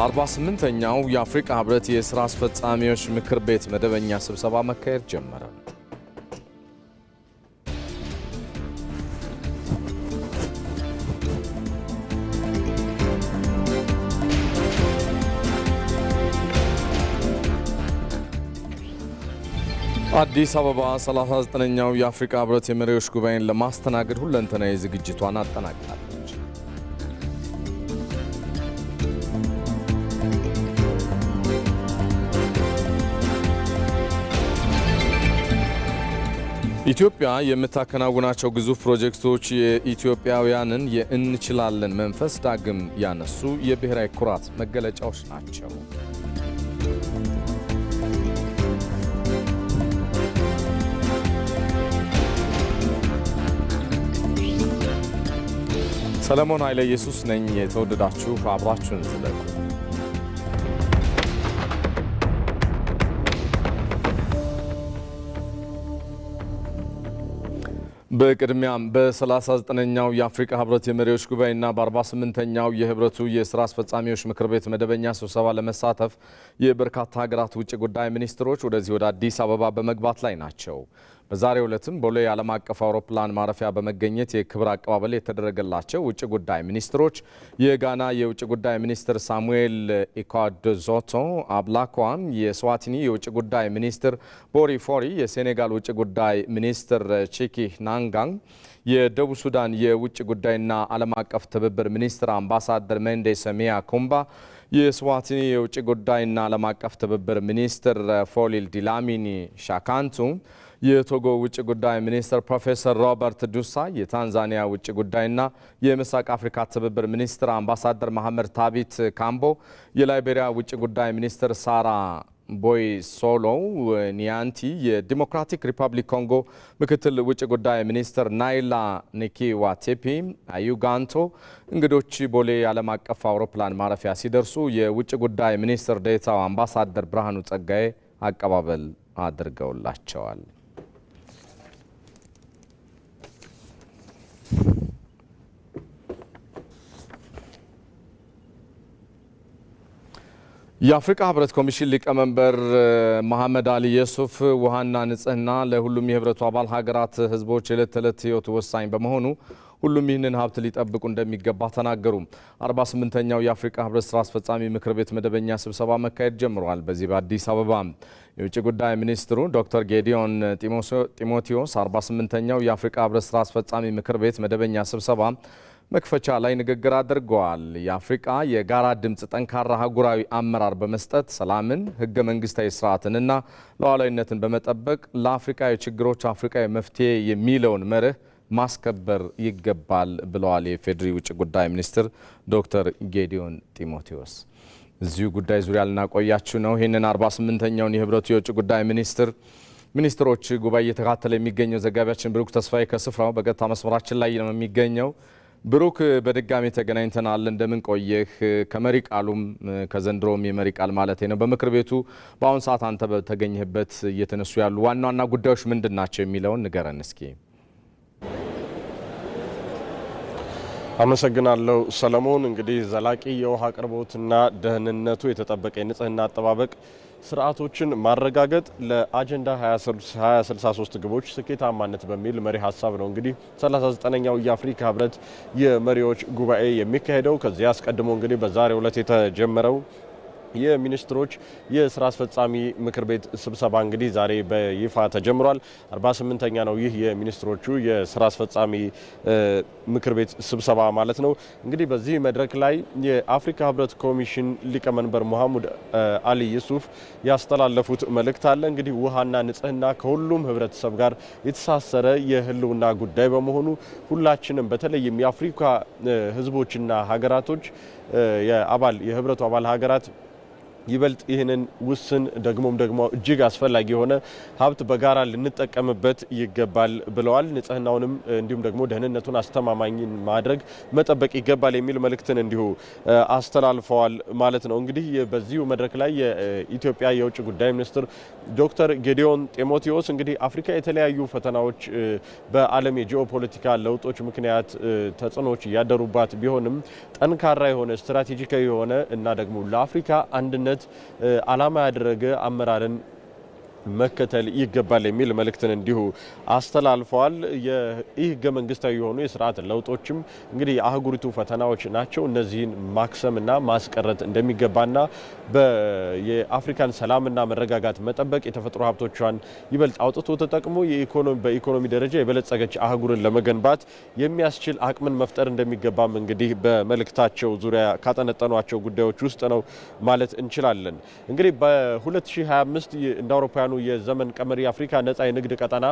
48ኛው የአፍሪካ ህብረት የሥራ አስፈጻሚዎች ምክር ቤት መደበኛ ስብሰባ መካሄድ ጀመረ። አዲስ አበባ 39ኛው የአፍሪካ ህብረት የመሪዎች ጉባኤን ለማስተናገድ ሁለንተናዊ ዝግጅቷን አጠናቅቃለች። ኢትዮጵያ የምታከናውናቸው ግዙፍ ፕሮጀክቶች የኢትዮጵያውያንን የእንችላለን መንፈስ ዳግም ያነሱ የብሔራዊ ኩራት መገለጫዎች ናቸው። ሰለሞን ኃይለ ኢየሱስ ነኝ። የተወደዳችሁ አብራችሁን ዝለቁ። በቅድሚያም በ39ኛው የአፍሪካ ህብረት የመሪዎች ጉባኤና በ48ኛው የህብረቱ የሥራ አስፈጻሚዎች ምክር ቤት መደበኛ ስብሰባ ለመሳተፍ የበርካታ ሀገራት ውጭ ጉዳይ ሚኒስትሮች ወደዚህ ወደ አዲስ አበባ በመግባት ላይ ናቸው። በዛሬው ዕለትም ቦሌ ዓለም አቀፍ አውሮፕላን ማረፊያ በመገኘት የክብር አቀባበል የተደረገላቸው ውጭ ጉዳይ ሚኒስትሮች የጋና የውጭ ጉዳይ ሚኒስትር ሳሙኤል ኢኳዶዞቶ አብላኳን፣ የስዋቲኒ የውጭ ጉዳይ ሚኒስትር ቦሪ ፎሪ፣ የሴኔጋል ውጭ ጉዳይ ሚኒስትር ቺኪ ናንጋንግ፣ የደቡብ ሱዳን የውጭ ጉዳይና ዓለም አቀፍ ትብብር ሚኒስትር አምባሳደር ሜንዴ ሰሚያ ኩምባ፣ የስዋቲኒ የውጭ ጉዳይና ዓለም አቀፍ ትብብር ሚኒስትር ፎሊል ዲላሚኒ ሻካንቱ፣ የቶጎ ውጭ ጉዳይ ሚኒስትር ፕሮፌሰር ሮበርት ዱሳ፣ የታንዛኒያ ውጭ ጉዳይና የምስራቅ አፍሪካ ትብብር ሚኒስትር አምባሳደር መሐመድ ታቢት ካምቦ፣ የላይቤሪያ ውጭ ጉዳይ ሚኒስትር ሳራ ቦይ ሶሎ ኒያንቲ፣ የዲሞክራቲክ ሪፐብሊክ ኮንጎ ምክትል ውጭ ጉዳይ ሚኒስትር ናይላ ኒኪዋቴፒ አዩጋንቶ እንግዶች ቦሌ ዓለም አቀፍ አውሮፕላን ማረፊያ ሲደርሱ የውጭ ጉዳይ ሚኒስትር ዴኤታው አምባሳደር ብርሃኑ ጸጋዬ አቀባበል አድርገውላቸዋል። የአፍሪካ ህብረት ኮሚሽን ሊቀመንበር መሐመድ አሊ የሱፍ ውሃና ንጽህና ለሁሉም የህብረቱ አባል ሀገራት ህዝቦች የዕለት ተዕለት ህይወት ወሳኝ በመሆኑ ሁሉም ይህንን ሀብት ሊጠብቁ እንደሚገባ ተናገሩ። 48ኛው የአፍሪካ ህብረት ስራ አስፈጻሚ ምክር ቤት መደበኛ ስብሰባ መካሄድ ጀምሯል። በዚህ በአዲስ አበባ የውጭ ጉዳይ ሚኒስትሩ ዶክተር ጌዲዮን ጢሞቴዎስ 48ኛው የአፍሪካ ህብረት ስራ አስፈጻሚ ምክር ቤት መደበኛ ስብሰባ መክፈቻ ላይ ንግግር አድርገዋል። የአፍሪካ የጋራ ድምፅ ጠንካራ አህጉራዊ አመራር በመስጠት ሰላምን፣ ህገ መንግስታዊ ስርዓትንና ሉዓላዊነትን በመጠበቅ ለአፍሪካዊ ችግሮች አፍሪካዊ መፍትሄ የሚለውን መርህ ማስከበር ይገባል ብለዋል የፌዴሪ ውጭ ጉዳይ ሚኒስትር ዶክተር ጌዲዮን ጢሞቴዎስ። እዚሁ ጉዳይ ዙሪያ ልናቆያችሁ ነው። ይህንን 48ኛውን የህብረቱ የውጭ ጉዳይ ሚኒስትሮች ጉባኤ እየተካተለ የሚገኘው ዘጋቢያችን ብሩክ ተስፋዬ ከስፍራው በቀጥታ መስመራችን ላይ ነው የሚገኘው። ብሩክ በድጋሚ ተገናኝተናል። እንደምን ቆየህ? ከመሪ ቃሉም ከዘንድሮም የመሪ ቃል ማለት ነው በምክር ቤቱ በአሁን ሰዓት አንተ በተገኘህበት እየተነሱ ያሉ ዋና ዋና ጉዳዮች ምንድን ናቸው የሚለውን ንገረን እስኪ። አመሰግናለሁ ሰለሞን። እንግዲህ ዘላቂ የውሃ አቅርቦትና ደህንነቱ የተጠበቀ የንጽህና አጠባበቅ ስርዓቶችን ማረጋገጥ ለአጀንዳ 2063 ግቦች ስኬታማነት በሚል መሪ ሀሳብ ነው እንግዲህ 39ኛው የአፍሪካ ህብረት የመሪዎች ጉባኤ የሚካሄደው። ከዚህ አስቀድሞ እንግዲህ በዛሬው ዕለት የተጀመረው የሚኒስትሮች የስራ አስፈጻሚ ምክር ቤት ስብሰባ እንግዲህ ዛሬ በይፋ ተጀምሯል። 48ኛ ነው ይህ የሚኒስትሮቹ የስራ አስፈጻሚ ምክር ቤት ስብሰባ ማለት ነው። እንግዲህ በዚህ መድረክ ላይ የአፍሪካ ህብረት ኮሚሽን ሊቀመንበር መሐመድ አሊ የሱፍ ያስተላለፉት መልእክት አለ። እንግዲህ ውሃና ንጽህና ከሁሉም ህብረተሰብ ጋር የተሳሰረ የህልውና ጉዳይ በመሆኑ ሁላችንም በተለይም የአፍሪካ ህዝቦችና ሀገራቶች የህብረቱ አባል ሀገራት ይበልጥ ይህንን ውስን ደግሞ እጅግ አስፈላጊ የሆነ ሀብት በጋራ ልንጠቀምበት ይገባል ብለዋል። ንጽህናውንም እንዲሁም ደግሞ ደህንነቱን አስተማማኝ ማድረግ መጠበቅ ይገባል የሚል መልእክትን እንዲሁ አስተላልፈዋል ማለት ነው። እንግዲህ በዚሁ መድረክ ላይ የኢትዮጵያ የውጭ ጉዳይ ሚኒስትር ዶክተር ጌዲዮን ጢሞቴዎስ እንግዲህ አፍሪካ የተለያዩ ፈተናዎች በዓለም የጂኦፖለቲካ ለውጦች ምክንያት ተጽዕኖዎች እያደሩባት ቢሆንም ጠንካራ የሆነ ስትራቴጂካዊ የሆነ እና ደግሞ ለአፍሪካ አንድነት ዓላማ ያደረገ አመራርን መከተል ይገባል የሚል መልእክትን እንዲሁ አስተላልፈዋል። የህገ መንግስታዊ የሆኑ የስርዓት ለውጦችም እንግዲህ የአህጉሪቱ ፈተናዎች ናቸው። እነዚህን ማክሰምና ማስቀረት እንደሚገባና የአፍሪካን ሰላምና መረጋጋት መጠበቅ የተፈጥሮ ሀብቶቿን ይበልጥ አውጥቶ ተጠቅሞ በኢኮኖሚ ደረጃ የበለጸገች አህጉርን ለመገንባት የሚያስችል አቅምን መፍጠር እንደሚገባም እንግዲህ በመልእክታቸው ዙሪያ ካጠነጠኗቸው ጉዳዮች ውስጥ ነው ማለት እንችላለን። እንግዲህ በ2025 እንደ አውሮፓውያኑ የዘመን ቀመር የአፍሪካ ነጻ የንግድ ቀጠና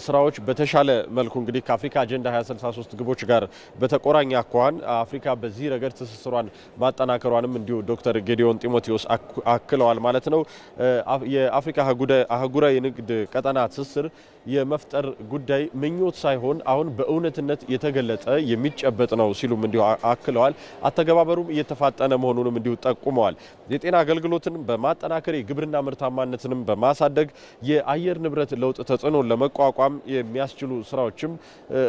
ስራዎች በተሻለ መልኩ እንግዲህ ከአፍሪካ አጀንዳ 2063 ግቦች ጋር በተቆራኘ አኳኋን አፍሪካ በዚህ ረገድ ትስስሯን ማጠናከሯንም እንዲሁ ዶክተር ጌዲዮን ጢሞቴዎስ አክለዋል ማለት ነው። የአፍሪካ አህጉራዊ የንግድ ቀጠና ትስስር የመፍጠር ጉዳይ ምኞት ሳይሆን አሁን በእውነትነት የተገለጠ የሚጨበጥ ነው ሲሉም እንዲሁ አክለዋል። አተገባበሩም እየተፋጠነ መሆኑንም እንዲሁ ጠቁመዋል። የጤና አገልግሎትን በማጠናከር የግብርና ምርታማነትንም በማሳደግ የአየር ንብረት ለውጥ ተጽዕኖን ለመቋቋም የሚያስችሉ ስራዎችም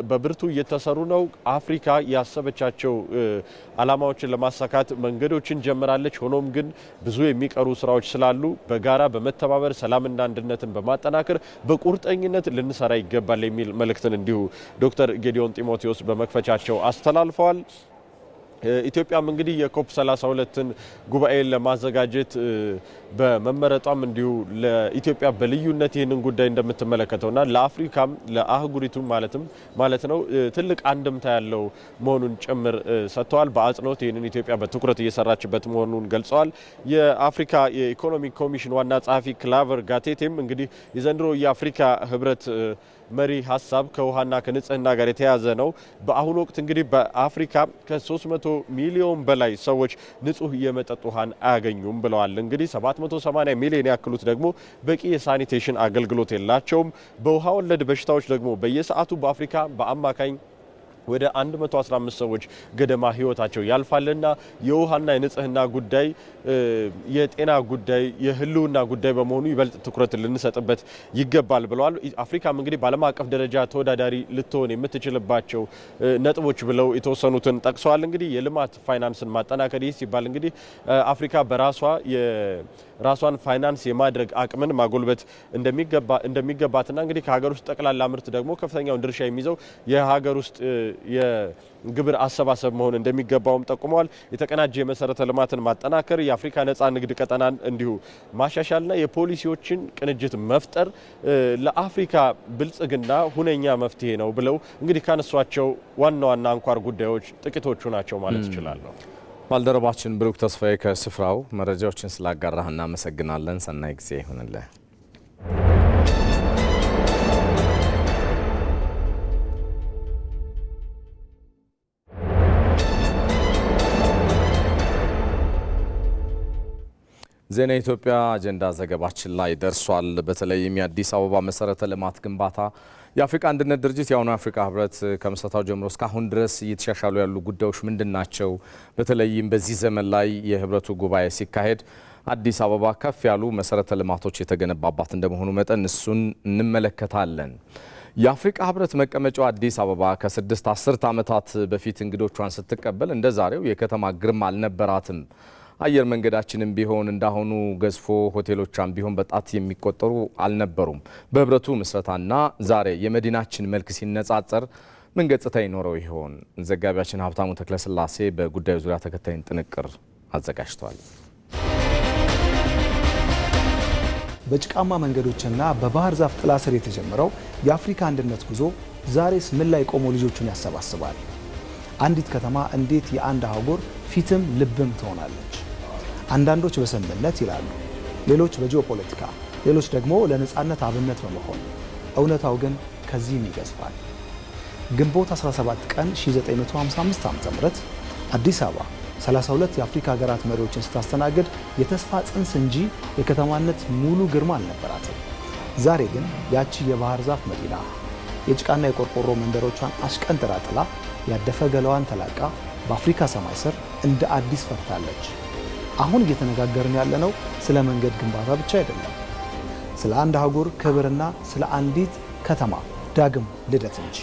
በብርቱ እየተሰሩ ነው። አፍሪካ ያሰበቻቸው ዓላማዎችን ለማሳካት መንገዶችን ጀምራለች። ሆኖም ግን ብዙ የሚቀሩ ስራዎች ስላሉ በጋራ በመተባበር ሰላምና አንድነትን በማጠናከር በቁርጠኝነት ልንሰራ ይገባል የሚል መልእክትን እንዲሁ ዶክተር ጌዲዮን ጢሞቴዎስ በመክፈቻቸው አስተላልፈዋል። ኢትዮጵያም እንግዲህ የኮፕ 32ን ጉባኤ ለማዘጋጀት በመመረጧም እንዲሁ ለኢትዮጵያ በልዩነት ይህንን ጉዳይ እንደምትመለከተውና ለአፍሪካም ለአህጉሪቱ ማለት ነው ትልቅ አንድምታ ያለው መሆኑን ጭምር ሰጥተዋል። በአጽንኦት ይህንን ኢትዮጵያ በትኩረት እየሰራችበት መሆኑን ገልጸዋል። የአፍሪካ የኢኮኖሚ ኮሚሽን ዋና ጸሐፊ ክላቨር ጋቴቴም እንግዲህ የዘንድሮ የአፍሪካ ህብረት መሪ ሀሳብ ከውሃና ከንጽህና ጋር የተያያዘ ነው። በአሁኑ ወቅት እንግዲህ በአፍሪካ ከ300 ሚሊዮን በላይ ሰዎች ንጹህ የመጠጥ ውሃን አያገኙም ብለዋል። እንግዲህ 780 ሚሊዮን ያክሉት ደግሞ በቂ የሳኒቴሽን አገልግሎት የላቸውም። በውሃ ወለድ በሽታዎች ደግሞ በየሰዓቱ በአፍሪካ በአማካኝ ወደ 115 ሰዎች ገደማ ህይወታቸው ያልፋልና የውሃና የንጽህና ጉዳይ የጤና ጉዳይ የህልውና ጉዳይ በመሆኑ ይበልጥ ትኩረት ልንሰጥበት ይገባል ብለዋል። አፍሪካም እንግዲህ በዓለም አቀፍ ደረጃ ተወዳዳሪ ልትሆን የምትችልባቸው ነጥቦች ብለው የተወሰኑትን ጠቅሰዋል። እንግዲህ የልማት ፋይናንስን ማጠናከር ሲባል እንግዲህ አፍሪካ በራሷ ራሷን ፋይናንስ የማድረግ አቅምን ማጎልበት እንደሚገባትና እንግዲህ ከሀገር ውስጥ ጠቅላላ ምርት ደግሞ ከፍተኛውን ድርሻ የሚይዘው የሀገር ውስጥ የግብር አሰባሰብ መሆን እንደሚገባውም ጠቁመዋል። የተቀናጀ የመሰረተ ልማትን ማጠናከር፣ የአፍሪካ ነጻ ንግድ ቀጠናን እንዲሁ ማሻሻልና የፖሊሲዎችን ቅንጅት መፍጠር ለአፍሪካ ብልጽግና ሁነኛ መፍትሄ ነው ብለው እንግዲህ ካነሷቸው ዋና ዋና አንኳር ጉዳዮች ጥቂቶቹ ናቸው ማለት እችላለሁ። ባልደረባችን ብሩክ ተስፋዬ ከስፍራው መረጃዎችን ስላጋራህ እናመሰግናለን። ሰናይ ጊዜ ይሁንልህ። ዜና ኢትዮጵያ አጀንዳ ዘገባችን ላይ ደርሷል። በተለይም የአዲስ አበባ መሰረተ ልማት ግንባታ የአፍሪካ አንድነት ድርጅት የአሁኑ አፍሪካ ህብረት ከምስረታው ጀምሮ እስካሁን ድረስ እየተሻሻሉ ያሉ ጉዳዮች ምንድናቸው? በተለይም በዚህ ዘመን ላይ የህብረቱ ጉባኤ ሲካሄድ አዲስ አበባ ከፍ ያሉ መሰረተ ልማቶች የተገነባባት እንደመሆኑ መጠን እሱን እንመለከታለን። የአፍሪካ ህብረት መቀመጫው አዲስ አበባ ከ6 አስርት ዓመታት በፊት እንግዶቿን ስትቀበል እንደ ዛሬው የከተማ ግርማ አልነበራትም። አየር መንገዳችንም ቢሆን እንዳሁኑ ገዝፎ ሆቴሎቿም ቢሆን በጣት የሚቆጠሩ አልነበሩም። በህብረቱ ምስረታና ዛሬ የመዲናችን መልክ ሲነጻጸር ምን ገጽታ ይኖረው ይሆን? ዘጋቢያችን ሀብታሙ ተክለስላሴ በጉዳዩ ዙሪያ ተከታይን ጥንቅር አዘጋጅቷል። በጭቃማ መንገዶችና በባህር ዛፍ ጥላ ስር የተጀመረው የአፍሪካ አንድነት ጉዞ ዛሬስ ምን ላይ ቆሞ ልጆቹን ያሰባስባል? አንዲት ከተማ እንዴት የአንድ አህጉር ፊትም ልብም ትሆናለች? አንዳንዶች በስምምነት ይላሉ፣ ሌሎች በጂኦፖለቲካ፣ ሌሎች ደግሞ ለነጻነት አብነት በመሆን እውነታው ግን ከዚህም ይገዝፋል። ግንቦት 17 ቀን 1955 ዓ.ም አዲስ አበባ 32 የአፍሪካ ሀገራት መሪዎችን ስታስተናግድ የተስፋ ጽንስ እንጂ የከተማነት ሙሉ ግርማ አልነበራትም። ዛሬ ግን ያቺ የባህር ዛፍ መዲና የጭቃና የቆርቆሮ መንደሮቿን አሽቀንጥራ ጥላ ያደፈ ገላዋን ተላቃ በአፍሪካ ሰማይ ስር እንደ አዲስ ፈርታለች። አሁን እየተነጋገርን ያለነው ስለ መንገድ ግንባታ ብቻ አይደለም፣ ስለ አንድ አህጉር ክብርና ስለ አንዲት ከተማ ዳግም ልደት እንጂ።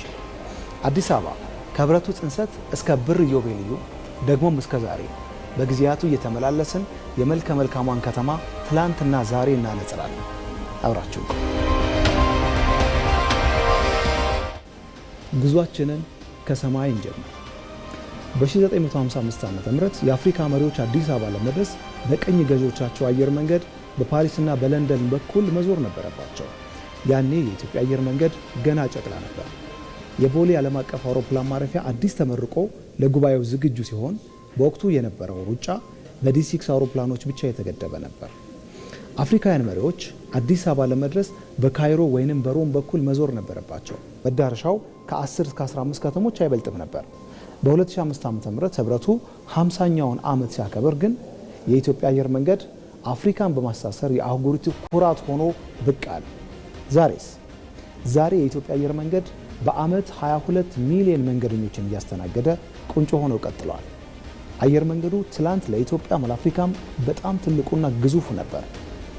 አዲስ አበባ ከህብረቱ ጽንሰት እስከ ብር ኢዮቤልዩ ደግሞም እስከ ዛሬ በጊዜያቱ እየተመላለስን የመልከ መልካሟን ከተማ ትላንትና ዛሬ እናነጽራለን። አብራችሁ ጉዟችንን ከሰማይ እንጀምር። በ1955 ዓ.ም የአፍሪካ መሪዎች አዲስ አበባ ለመድረስ በቅኝ ገዢዎቻቸው አየር መንገድ በፓሪስና በለንደን በኩል መዞር ነበረባቸው። ያኔ የኢትዮጵያ አየር መንገድ ገና ጨቅላ ነበር። የቦሌ ዓለም አቀፍ አውሮፕላን ማረፊያ አዲስ ተመርቆ ለጉባኤው ዝግጁ ሲሆን በወቅቱ የነበረው ሩጫ በዲ6 አውሮፕላኖች ብቻ የተገደበ ነበር። አፍሪካውያን መሪዎች አዲስ አበባ ለመድረስ በካይሮ ወይንም በሮም በኩል መዞር ነበረባቸው። መዳረሻው ከ10 እስከ 15 ከተሞች አይበልጥም ነበር። በ2005 ዓ.ም ህብረቱ 50ኛውን ዓመት ሲያከብር ግን የኢትዮጵያ አየር መንገድ አፍሪካን በማሳሰር የአህጉሪቱ ኩራት ሆኖ ብቅ አለ። ዛሬ የኢትዮጵያ አየር መንገድ በአመት 22 ሚሊዮን መንገደኞችን እያስተናገደ ቁንጮ ሆነው ቀጥለዋል። አየር መንገዱ ትላንት ለኢትዮጵያ ለአፍሪካም በጣም ትልቁና ግዙፉ ነበር።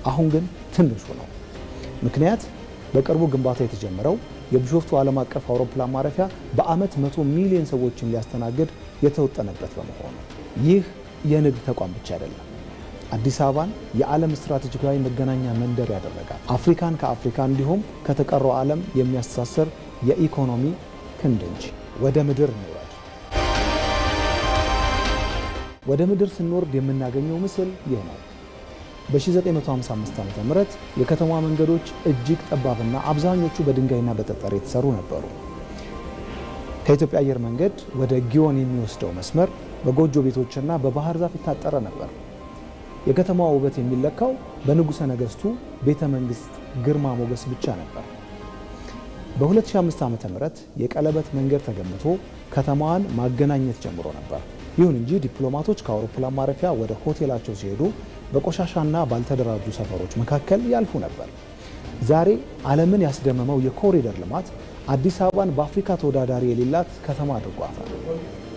አሁን ግን ትንሹ ነው። ምክንያት በቅርቡ ግንባታ የተጀመረው የቢሾፍቱ ዓለም አቀፍ አውሮፕላን ማረፊያ በአመት 100 ሚሊዮን ሰዎችን ሊያስተናግድ የተወጠነበት በመሆኑ ይህ የንግድ ተቋም ብቻ አይደለም። አዲስ አበባን የዓለም ስትራቴጂካዊ መገናኛ መንደር ያደረጋል። አፍሪካን ከአፍሪካ እንዲሁም ከተቀረው ዓለም የሚያስተሳስር የኢኮኖሚ ክንድ እንጂ። ወደ ምድር እንውረድ። ወደ ምድር ስንወርድ የምናገኘው ምስል ይህ ነው። በ1955 ዓ.ም የከተማ መንገዶች እጅግ ጠባብና አብዛኞቹ በድንጋይና በጠጠር የተሰሩ ነበሩ። ከኢትዮጵያ አየር መንገድ ወደ ጊዮን የሚወስደው መስመር በጎጆ ቤቶችና በባህር ዛፍ የታጠረ ነበር። የከተማዋ ውበት የሚለካው በንጉሠ ነገሥቱ ቤተ መንግስት ግርማ ሞገስ ብቻ ነበር። በ2005 ዓ.ም የቀለበት መንገድ ተገንብቶ ከተማዋን ማገናኘት ጀምሮ ነበር። ይሁን እንጂ ዲፕሎማቶች ከአውሮፕላን ማረፊያ ወደ ሆቴላቸው ሲሄዱ በቆሻሻና ባልተደራጁ ሰፈሮች መካከል ያልፉ ነበር። ዛሬ ዓለምን ያስደመመው የኮሪደር ልማት አዲስ አበባን በአፍሪካ ተወዳዳሪ የሌላት ከተማ አድርጓታል።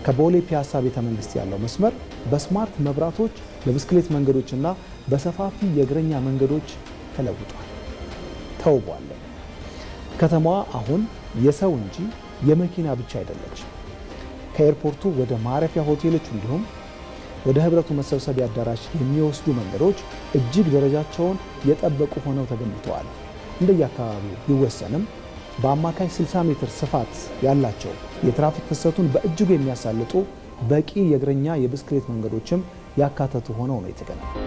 ከቦሌ ፒያሳ ቤተ መንግስት ያለው መስመር በስማርት መብራቶች፣ በብስክሌት መንገዶችና በሰፋፊ የእግረኛ መንገዶች ተለውጧል፣ ተውቧል። ከተማዋ አሁን የሰው እንጂ የመኪና ብቻ አይደለች። ከኤርፖርቱ ወደ ማረፊያ ሆቴሎች እንዲሁም ወደ ህብረቱ መሰብሰቢያ አዳራሽ የሚወስዱ መንገዶች እጅግ ደረጃቸውን የጠበቁ ሆነው ተገንብተዋል። እንደየአካባቢው ቢወሰንም በአማካይ 60 ሜትር ስፋት ያላቸው የትራፊክ ፍሰቱን በእጅጉ የሚያሳልጡ በቂ የእግረኛ የብስክሌት መንገዶችም ያካተቱ ሆነው ነው የተገነቡት።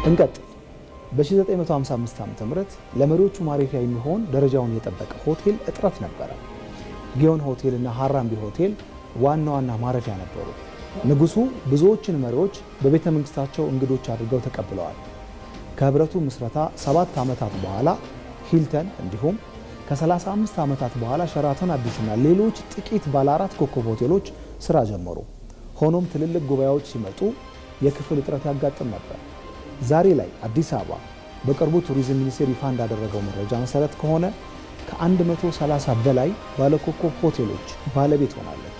እንቀጥል። በ1955 ዓ.ም ለመሪዎቹ ማረፊያ የሚሆን ደረጃውን የጠበቀ ሆቴል እጥረት ነበረ። ጊዮን ሆቴል እና ሃራምቢ ሆቴል ዋና ዋና ማረፊያ ነበሩ። ንጉሱ ብዙዎችን መሪዎች በቤተ መንግስታቸው እንግዶች አድርገው ተቀብለዋል። ከህብረቱ ምስረታ 7 ዓመታት በኋላ ሂልተን እንዲሁም ከ35 ዓመታት በኋላ ሸራተን አዲስና ሌሎች ጥቂት ባለ 4 ኮከብ ሆቴሎች ስራ ጀመሩ። ሆኖም ትልልቅ ጉባኤዎች ሲመጡ የክፍል እጥረት ያጋጥም ነበር። ዛሬ ላይ አዲስ አበባ በቅርቡ ቱሪዝም ሚኒስቴር ይፋ እንዳደረገው መረጃ መሰረት ከሆነ ከ130 በላይ ባለኮከብ ሆቴሎች ባለቤት ሆናለች።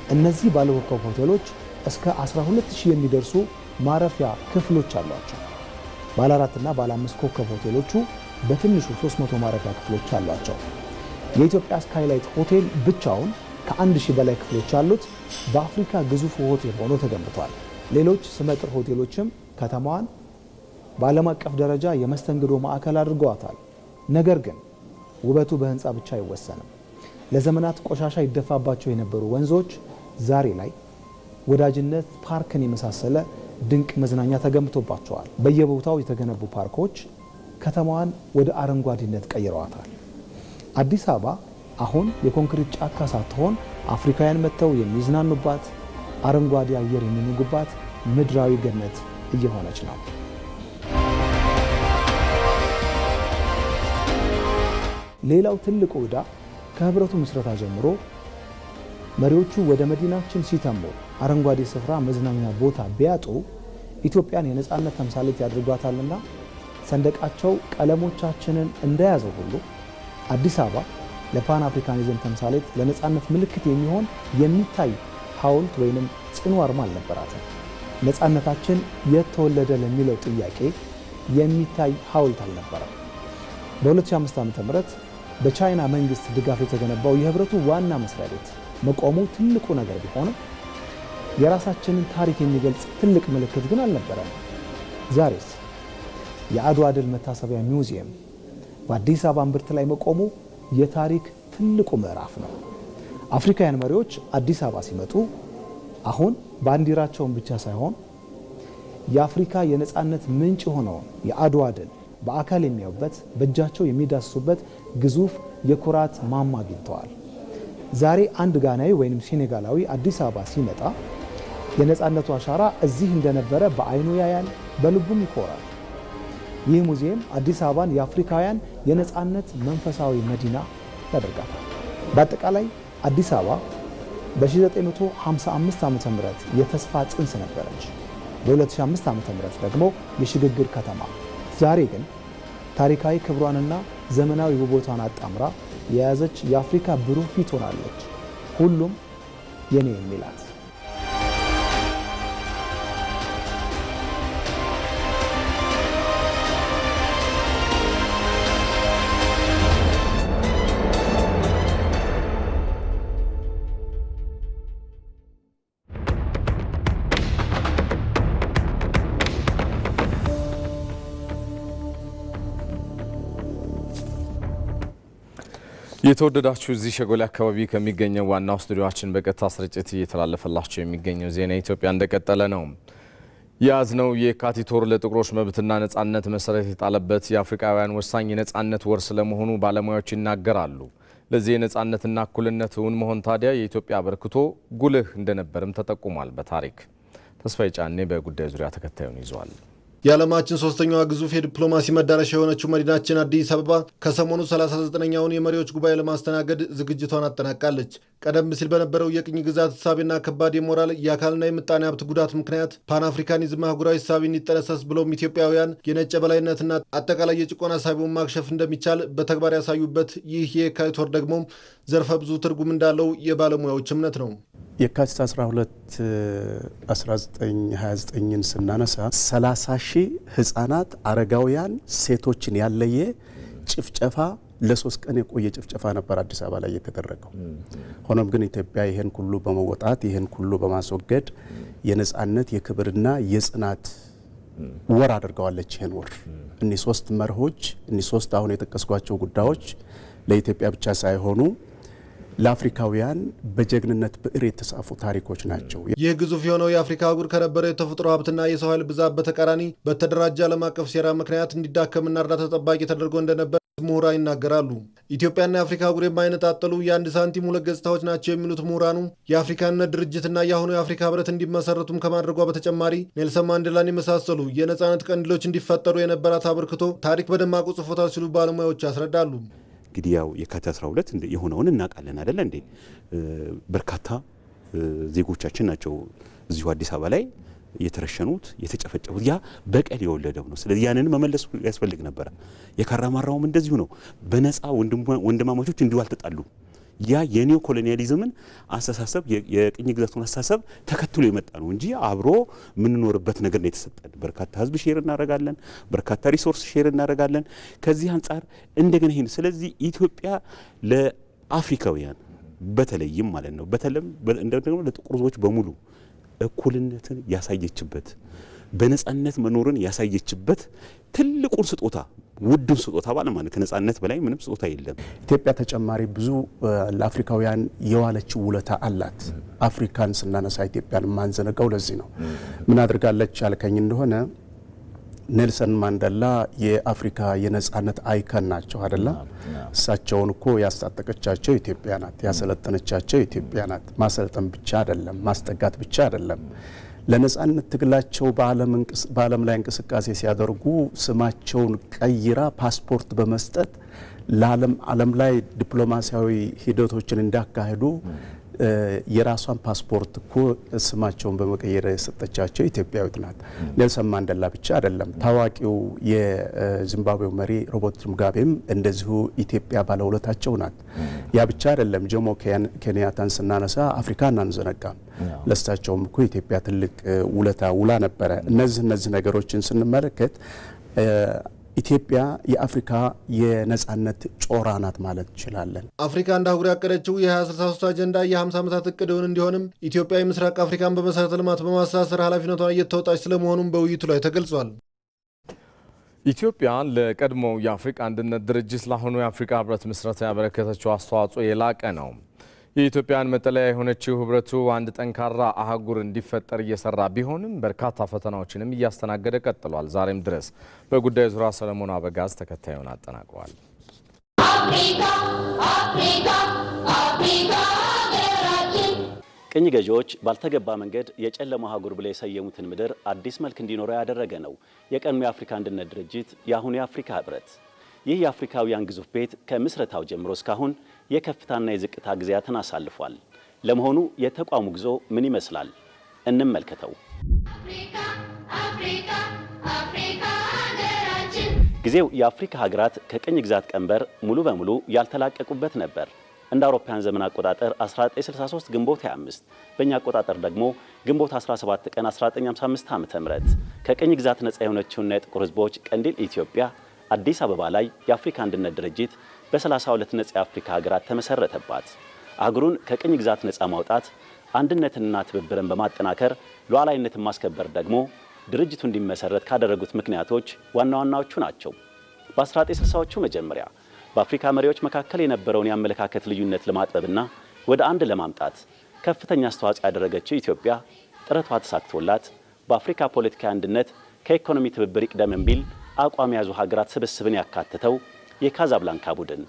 እነዚህ ባለኮከብ ሆቴሎች እስከ 12000 የሚደርሱ ማረፊያ ክፍሎች አሏቸው። ባለ 4 እና ባለ 5 ኮከብ ሆቴሎቹ በትንሹ 300 ማረፊያ ክፍሎች አሏቸው። የኢትዮጵያ ስካይላይት ሆቴል ብቻውን ከ1000 በላይ ክፍሎች አሉት። በአፍሪካ ግዙፍ ሆቴል ሆኖ ተገንብቷል። ሌሎች ስመጥር ሆቴሎችም ከተማዋን በዓለም አቀፍ ደረጃ የመስተንግዶ ማዕከል አድርገዋታል። ነገር ግን ውበቱ በህንፃ ብቻ አይወሰንም። ለዘመናት ቆሻሻ ይደፋባቸው የነበሩ ወንዞች ዛሬ ላይ ወዳጅነት ፓርክን የመሳሰለ ድንቅ መዝናኛ ተገንብቶባቸዋል። በየቦታው የተገነቡ ፓርኮች ከተማዋን ወደ አረንጓዴነት ቀይረዋታል። አዲስ አበባ አሁን የኮንክሪት ጫካ ሳትሆን አፍሪካውያን መጥተው የሚዝናኑባት፣ አረንጓዴ አየር የሚንጉባት ምድራዊ ገነት እየሆነች ነው። ሌላው ትልቁ ዕዳ ከህብረቱ ምስረታ ጀምሮ መሪዎቹ ወደ መዲናችን ሲተሙ አረንጓዴ ስፍራ መዝናኛ ቦታ ቢያጡ ኢትዮጵያን የነጻነት ተምሳሌት ያድርጓታልና ሰንደቃቸው ቀለሞቻችንን እንደያዘው ሁሉ አዲስ አበባ ለፓን አፍሪካኒዝም ተምሳሌት ለነጻነት ምልክት የሚሆን የሚታይ ሐውልት ወይንም ጽኑ አርማ አልነበራትም። ነጻነታችን የት ተወለደ ለሚለው ጥያቄ የሚታይ ሐውልት አልነበረም። በ2005 ዓ.ም በቻይና መንግስት ድጋፍ የተገነባው የህብረቱ ዋና መስሪያ ቤት መቆሙ ትልቁ ነገር ቢሆንም የራሳችንን ታሪክ የሚገልጽ ትልቅ ምልክት ግን አልነበረም። ዛሬስ የአድዋ ድል መታሰቢያ ሚውዚየም በአዲስ አበባ እምብርት ላይ መቆሙ የታሪክ ትልቁ ምዕራፍ ነው። አፍሪካውያን መሪዎች አዲስ አበባ ሲመጡ አሁን ባንዲራቸውን ብቻ ሳይሆን የአፍሪካ የነጻነት ምንጭ የሆነውን የአድዋ ድል በአካል የሚያዩበት በእጃቸው የሚዳስሱበት ግዙፍ የኩራት ማማ አግኝተዋል። ዛሬ አንድ ጋናዊ ወይም ሴኔጋላዊ አዲስ አበባ ሲመጣ የነጻነቱ አሻራ እዚህ እንደነበረ በአይኑ ያያል፣ በልቡም ይኮራል። ይህ ሙዚየም አዲስ አበባን የአፍሪካውያን የነጻነት መንፈሳዊ መዲና ያደርጋታል። በአጠቃላይ አዲስ አበባ በ1955 ዓ.ም የተስፋ ጽንስ ነበረች። በ2005 ዓ.ም ደግሞ የሽግግር ከተማ። ዛሬ ግን ታሪካዊ ክብሯንና ዘመናዊ ውበቷን አጣምራ የያዘች የአፍሪካ ብሩህ ፊት ሆናለች። ሁሉም የኔ የሚላት የተወደዳችሁ እዚህ ሸጎሌ አካባቢ ከሚገኘው ዋናው ስቱዲዮአችን በቀጥታ ስርጭት እየተላለፈላችሁ የሚገኘው ዜና ኢትዮጵያ እንደቀጠለ ነው። የያዝነው የካቲት ወር ለጥቁሮች መብትና ነጻነት መሰረት የጣለበት የአፍሪካውያን ወሳኝ የነጻነት ወር ስለመሆኑ ባለሙያዎች ይናገራሉ። ለዚህ የነጻነትና እኩልነት እውን መሆን ታዲያ የኢትዮጵያ አበርክቶ ጉልህ እንደነበርም ተጠቁሟል። በታሪክ ተስፋዬ ጫኔ በጉዳዩ ዙሪያ ተከታዩን ይዟል። የዓለማችን ሶስተኛዋ ግዙፍ የዲፕሎማሲ መዳረሻ የሆነችው መዲናችን አዲስ አበባ ከሰሞኑ 39ኛውን የመሪዎች ጉባኤ ለማስተናገድ ዝግጅቷን አጠናቃለች። ቀደም ሲል በነበረው የቅኝ ግዛት እሳቤና ከባድ የሞራል የአካልና የምጣኔ ሀብት ጉዳት ምክንያት ፓን አፍሪካኒዝም አህጉራዊ እሳቤ እንዲጠነሰስ ብለውም ኢትዮጵያውያን የነጭ የበላይነትና አጠቃላይ የጭቆና እሳቤውን ማክሸፍ እንደሚቻል በተግባር ያሳዩበት ይህ የካቲት ወር ደግሞ ዘርፈ ብዙ ትርጉም እንዳለው የባለሙያዎች እምነት ነው። የካቲት 12 1929ን ስናነሳ 30 ሺህ ህፃናት፣ አረጋውያን፣ ሴቶችን ያለየ ጭፍጨፋ ለ3 ቀን የቆየ ጭፍጨፋ ነበር አዲስ አበባ ላይ የተደረገው። ሆኖም ግን ኢትዮጵያ ይሄን ሁሉ በመወጣት ይሄን ሁሉ በማስወገድ የነጻነት የክብርና የጽናት ወር አድርገዋለች። ይሄን ወር እኒህ 3 መርሆች እኒህ 3 አሁን የጠቀስኳቸው ጉዳዮች ለኢትዮጵያ ብቻ ሳይሆኑ ለአፍሪካውያን በጀግንነት ብዕር የተጻፉ ታሪኮች ናቸው። ይህ ግዙፍ የሆነው የአፍሪካ አህጉር ከነበረው የተፈጥሮ ሀብትና የሰው ኃይል ብዛት በተቃራኒ በተደራጀ ዓለም አቀፍ ሴራ ምክንያት እንዲዳከምና እርዳታ ተጠባቂ ተደርጎ እንደነበር ምሁራን ይናገራሉ። ኢትዮጵያና የአፍሪካ አህጉር የማይነጣጠሉ የአንድ ሳንቲም ሁለት ገጽታዎች ናቸው የሚሉት ምሁራኑ የአፍሪካነት ድርጅትና የአሁኑ የአፍሪካ ህብረት እንዲመሰረቱም ከማድረጓ በተጨማሪ ኔልሰን ማንዴላን የመሳሰሉ የነጻነት ቀንዲሎች እንዲፈጠሩ የነበራት አበርክቶ ታሪክ በደማቁ ጽፎታል ሲሉ ባለሙያዎች ያስረዳሉ። እንግዲህ ያው የካቲት 12 የሆነውን እናውቃለን አይደል እንዴ? በርካታ ዜጎቻችን ናቸው እዚሁ አዲስ አበባ ላይ የተረሸኑት የተጨፈጨፉት። ያ በቀል የወለደው ነው። ስለዚህ ያንን መመለስ ያስፈልግ ነበር። የካራማራውም እንደዚሁ ነው። በነፃ ወንድማማቾች እንዲሁ አልተጣሉ። ያ የኒዮ ኮሎኒያሊዝምን አስተሳሰብ የቅኝ ግዛቱን አስተሳሰብ ተከትሎ የመጣ ነው እንጂ አብሮ የምንኖርበት ነገር ነው የተሰጠን። በርካታ ህዝብ ሼር እናደርጋለን፣ በርካታ ሪሶርስ ሼር እናደርጋለን። ከዚህ አንጻር እንደገና ይሄን ስለዚህ ኢትዮጵያ ለአፍሪካውያን በተለይም ማለት ነው በተለም እንደገና ለጥቁር ህዝቦች በሙሉ እኩልነትን ያሳየችበት በነጻነት መኖርን ያሳየችበት ትልቁን ስጦታ ውዱን ስጦታ ባለ ማለት ከነጻነት በላይ ምንም ስጦታ የለም። ኢትዮጵያ ተጨማሪ ብዙ ለአፍሪካውያን የዋለችው ውለታ አላት። አፍሪካን ስናነሳ ኢትዮጵያን ማንዘነጋው ለዚህ ነው። ምን አድርጋለች ያልከኝ እንደሆነ ኔልሰን ማንዴላ የአፍሪካ የነጻነት አይከን ናቸው አይደለ? እሳቸውን እኮ ያስታጠቀቻቸው ኢትዮጵያ ናት፣ ያሰለጠነቻቸው ኢትዮጵያ ናት። ማሰልጠን ብቻ አይደለም፣ ማስጠጋት ብቻ አይደለም። ለነጻነት ትግላቸው በዓለም ላይ እንቅስቃሴ ሲያደርጉ ስማቸውን ቀይራ ፓስፖርት በመስጠት ዓለም ላይ ዲፕሎማሲያዊ ሂደቶችን እንዳካሄዱ የራሷን ፓስፖርት እኮ ስማቸውን በመቀየር የሰጠቻቸው ኢትዮጵያዊት ናት። ኔልሰን ማንዴላ ብቻ አይደለም፣ ታዋቂው የዚምባብዌው መሪ ሮበርት ሙጋቤም እንደዚሁ ኢትዮጵያ ባለውለታቸው ናት። ያ ብቻ አይደለም፣ ጆሞ ኬንያታን ስናነሳ አፍሪካን አንዘነጋም። ለሳቸውም እኮ ኢትዮጵያ ትልቅ ውለታ ውላ ነበረ። እነዚህ ነገሮችን ስንመለከት ኢትዮጵያ የአፍሪካ የነጻነት ጮራ ናት ማለት እንችላለን። አፍሪካ እንደ አህጉር ያቀደችው የ2063 አጀንዳ የ50 ዓመታት እቅድውን እንዲሆንም ኢትዮጵያ የምስራቅ አፍሪካን በመሰረተ ልማት በማስተሳሰር ኃላፊነቷን እየተወጣች ስለመሆኑም በውይይቱ ላይ ተገልጿል። ኢትዮጵያ ለቀድሞው የአፍሪካ አንድነት ድርጅት ለአሁኑ የአፍሪካ ህብረት ምስረታ ያበረከተችው አስተዋጽኦ የላቀ ነው። የኢትዮጵያን መጠለያ የሆነችው ህብረቱ አንድ ጠንካራ አህጉር እንዲፈጠር እየሰራ ቢሆንም በርካታ ፈተናዎችንም እያስተናገደ ቀጥሏል። ዛሬም ድረስ በጉዳዩ ዙሪያ ሰለሞን አበጋዝ ተከታዩን አጠናቅሯል። ቅኝ ገዢዎች ባልተገባ መንገድ የጨለማ አህጉር ብለው የሰየሙትን ምድር አዲስ መልክ እንዲኖረው ያደረገ ነው የቀድሞ የአፍሪካ አንድነት ድርጅት የአሁኑ የአፍሪካ ህብረት። ይህ የአፍሪካውያን ግዙፍ ቤት ከምስረታው ጀምሮ እስካሁን የከፍታና የዝቅታ ጊዜያትን አሳልፏል። ለመሆኑ የተቋሙ ጉዞ ምን ይመስላል? እንመልከተው። ጊዜው የአፍሪካ ሀገራት ከቅኝ ግዛት ቀንበር ሙሉ በሙሉ ያልተላቀቁበት ነበር። እንደ አውሮፓውያን ዘመን አቆጣጠር 1963 ግንቦት 25 በእኛ አቆጣጠር ደግሞ ግንቦት 17 ቀን 1955 ዓ.ም ከቅኝ ግዛት ነጻ የሆነችውና የጥቁር ህዝቦች ቀንዲል ኢትዮጵያ አዲስ አበባ ላይ የአፍሪካ አንድነት ድርጅት በ32 ነጻ የአፍሪካ ሀገራት ተመሰረተባት። አህጉሩን ከቅኝ ግዛት ነጻ ማውጣት፣ አንድነትንና ትብብርን በማጠናከር ሉዓላዊነትን ማስከበር ደግሞ ድርጅቱ እንዲመሰረት ካደረጉት ምክንያቶች ዋና ዋናዎቹ ናቸው። በ1960ዎቹ መጀመሪያ በአፍሪካ መሪዎች መካከል የነበረውን የአመለካከት ልዩነት ለማጥበብና ወደ አንድ ለማምጣት ከፍተኛ አስተዋጽኦ ያደረገችው ኢትዮጵያ ጥረቷ ተሳክቶላት በአፍሪካ ፖለቲካዊ አንድነት ከኢኮኖሚ ትብብር ይቅደም የሚል አቋም የያዙ ሀገራት ስብስብን ያካተተው የካዛብላንካ ቡድን፣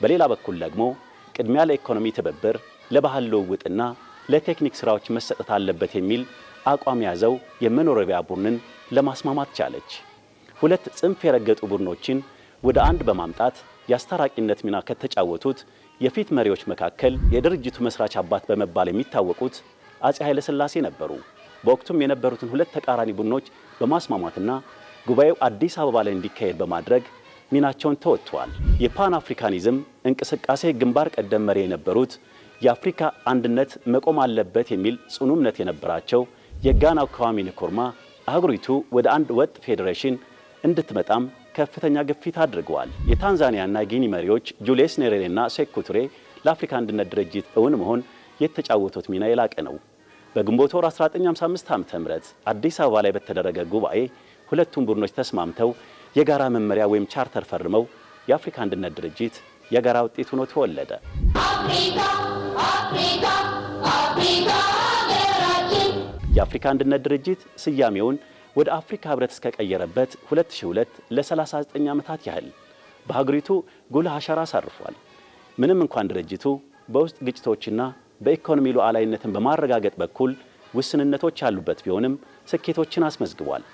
በሌላ በኩል ደግሞ ቅድሚያ ለኢኮኖሚ ትብብር፣ ለባህል ልውውጥና ለቴክኒክ ስራዎች መሰጠት አለበት የሚል አቋም የያዘው የመኖሪያ ቡድንን ለማስማማት ቻለች። ሁለት ጽንፍ የረገጡ ቡድኖችን ወደ አንድ በማምጣት የአስታራቂነት ሚና ከተጫወቱት የፊት መሪዎች መካከል የድርጅቱ መስራች አባት በመባል የሚታወቁት አጼ ኃይለ ሥላሴ ነበሩ። በወቅቱም የነበሩትን ሁለት ተቃራኒ ቡድኖች በማስማማትና ጉባኤው አዲስ አበባ ላይ እንዲካሄድ በማድረግ ሚናቸውን ተወጥተዋል። የፓን አፍሪካኒዝም እንቅስቃሴ ግንባር ቀደም መሪ የነበሩት የአፍሪካ አንድነት መቆም አለበት የሚል ጽኑ እምነት የነበራቸው የጋናው ክዋሜ ንክሩማ አህጉሪቱ ወደ አንድ ወጥ ፌዴሬሽን እንድትመጣም ከፍተኛ ግፊት አድርገዋል። የታንዛኒያና ጊኒ መሪዎች ጁልየስ ኔሬሬና ሴኩ ቱሬ ለአፍሪካ አንድነት ድርጅት እውን መሆን የተጫወቱት ሚና የላቀ ነው። በግንቦት ወር 1955 ዓ.ም አዲስ አበባ ላይ በተደረገ ጉባኤ ሁለቱም ቡድኖች ተስማምተው የጋራ መመሪያ ወይም ቻርተር ፈርመው የአፍሪካ አንድነት ድርጅት የጋራ ውጤት ሆኖ ተወለደ። የአፍሪካ አንድነት ድርጅት ስያሜውን ወደ አፍሪካ ህብረት እስከቀየረበት 2002 ለ39 ዓመታት ያህል በሀገሪቱ ጉልህ አሻራ አሳርፏል። ምንም እንኳን ድርጅቱ በውስጥ ግጭቶችና በኢኮኖሚ ሉዓላዊነትን በማረጋገጥ በኩል ውስንነቶች ያሉበት ቢሆንም ስኬቶችን አስመዝግቧል።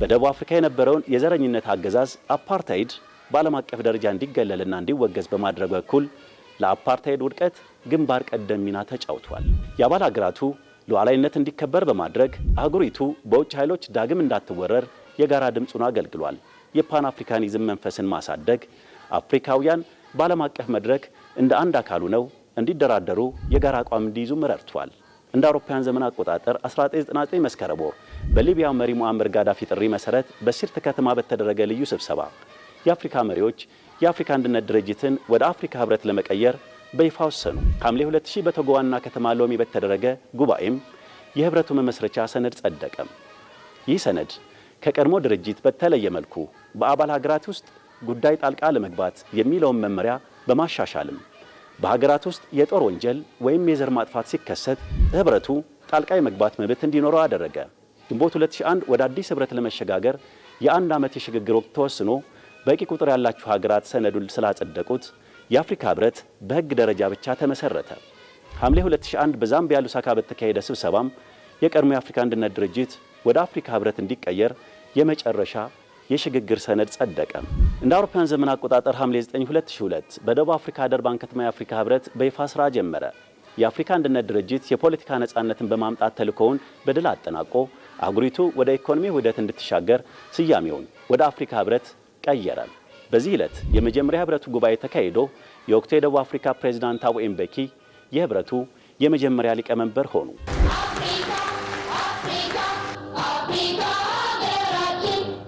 በደቡብ አፍሪካ የነበረውን የዘረኝነት አገዛዝ አፓርታይድ በዓለም አቀፍ ደረጃ እንዲገለልና እንዲወገዝ በማድረግ በኩል ለአፓርታይድ ውድቀት ግንባር ቀደም ሚና ተጫውቷል። የአባል ሀገራቱ ሉዓላዊነት እንዲከበር በማድረግ አህጉሪቱ በውጭ ኃይሎች ዳግም እንዳትወረር የጋራ ድምፁን አገልግሏል። የፓን አፍሪካኒዝም መንፈስን ማሳደግ አፍሪካውያን በዓለም አቀፍ መድረክ እንደ አንድ አካሉ ነው እንዲደራደሩ የጋራ አቋም እንዲይዙ ረድቷል። እንደ አውሮፓውያን ዘመን አቆጣጠር 1999 መስከረም ወር በሊቢያው መሪ ሙአመር ጋዳፊ ጥሪ መሰረት በሲርት ከተማ በተደረገ ልዩ ስብሰባ የአፍሪካ መሪዎች የአፍሪካ አንድነት ድርጅትን ወደ አፍሪካ ህብረት ለመቀየር በይፋ ወሰኑ። ሐምሌ 2000 በቶጎ ዋና ከተማ ሎሚ በተደረገ ጉባኤም የህብረቱ መመስረቻ ሰነድ ጸደቀ። ይህ ሰነድ ከቀድሞ ድርጅት በተለየ መልኩ በአባል ሀገራት ውስጥ ጉዳይ ጣልቃ ለመግባት የሚለውን መመሪያ በማሻሻልም በሀገራት ውስጥ የጦር ወንጀል ወይም የዘር ማጥፋት ሲከሰት ህብረቱ ጣልቃ የመግባት መብት እንዲኖረው አደረገ። ግንቦት 2001 ወደ አዲስ ህብረት ለመሸጋገር የአንድ ዓመት የሽግግር ወቅት ተወስኖ በቂ ቁጥር ያላቸው ሀገራት ሰነዱን ስላጸደቁት የአፍሪካ ህብረት በህግ ደረጃ ብቻ ተመሰረተ። ሐምሌ 2001 በዛምቢያ ሉሳካ በተካሄደ ስብሰባም የቀድሞ የአፍሪካ አንድነት ድርጅት ወደ አፍሪካ ህብረት እንዲቀየር የመጨረሻ የሽግግር ሰነድ ጸደቀ። እንደ አውሮፓውያን ዘመን አቆጣጠር ሐምሌ 9 2002 በደቡብ አፍሪካ ደርባን ከተማ የአፍሪካ ህብረት በይፋ ስራ ጀመረ። የአፍሪካ አንድነት ድርጅት የፖለቲካ ነጻነትን በማምጣት ተልእኮውን በድል አጠናቆ አህጉሪቱ ወደ ኢኮኖሚ ውህደት እንድትሻገር ስያሜውን ወደ አፍሪካ ህብረት ቀየረ። በዚህ ዕለት የመጀመሪያ ህብረቱ ጉባኤ ተካሂዶ የወቅቱ የደቡብ አፍሪካ ፕሬዝዳንት ታቦ ምቤኪ የህብረቱ የመጀመሪያ ሊቀመንበር ሆኑ።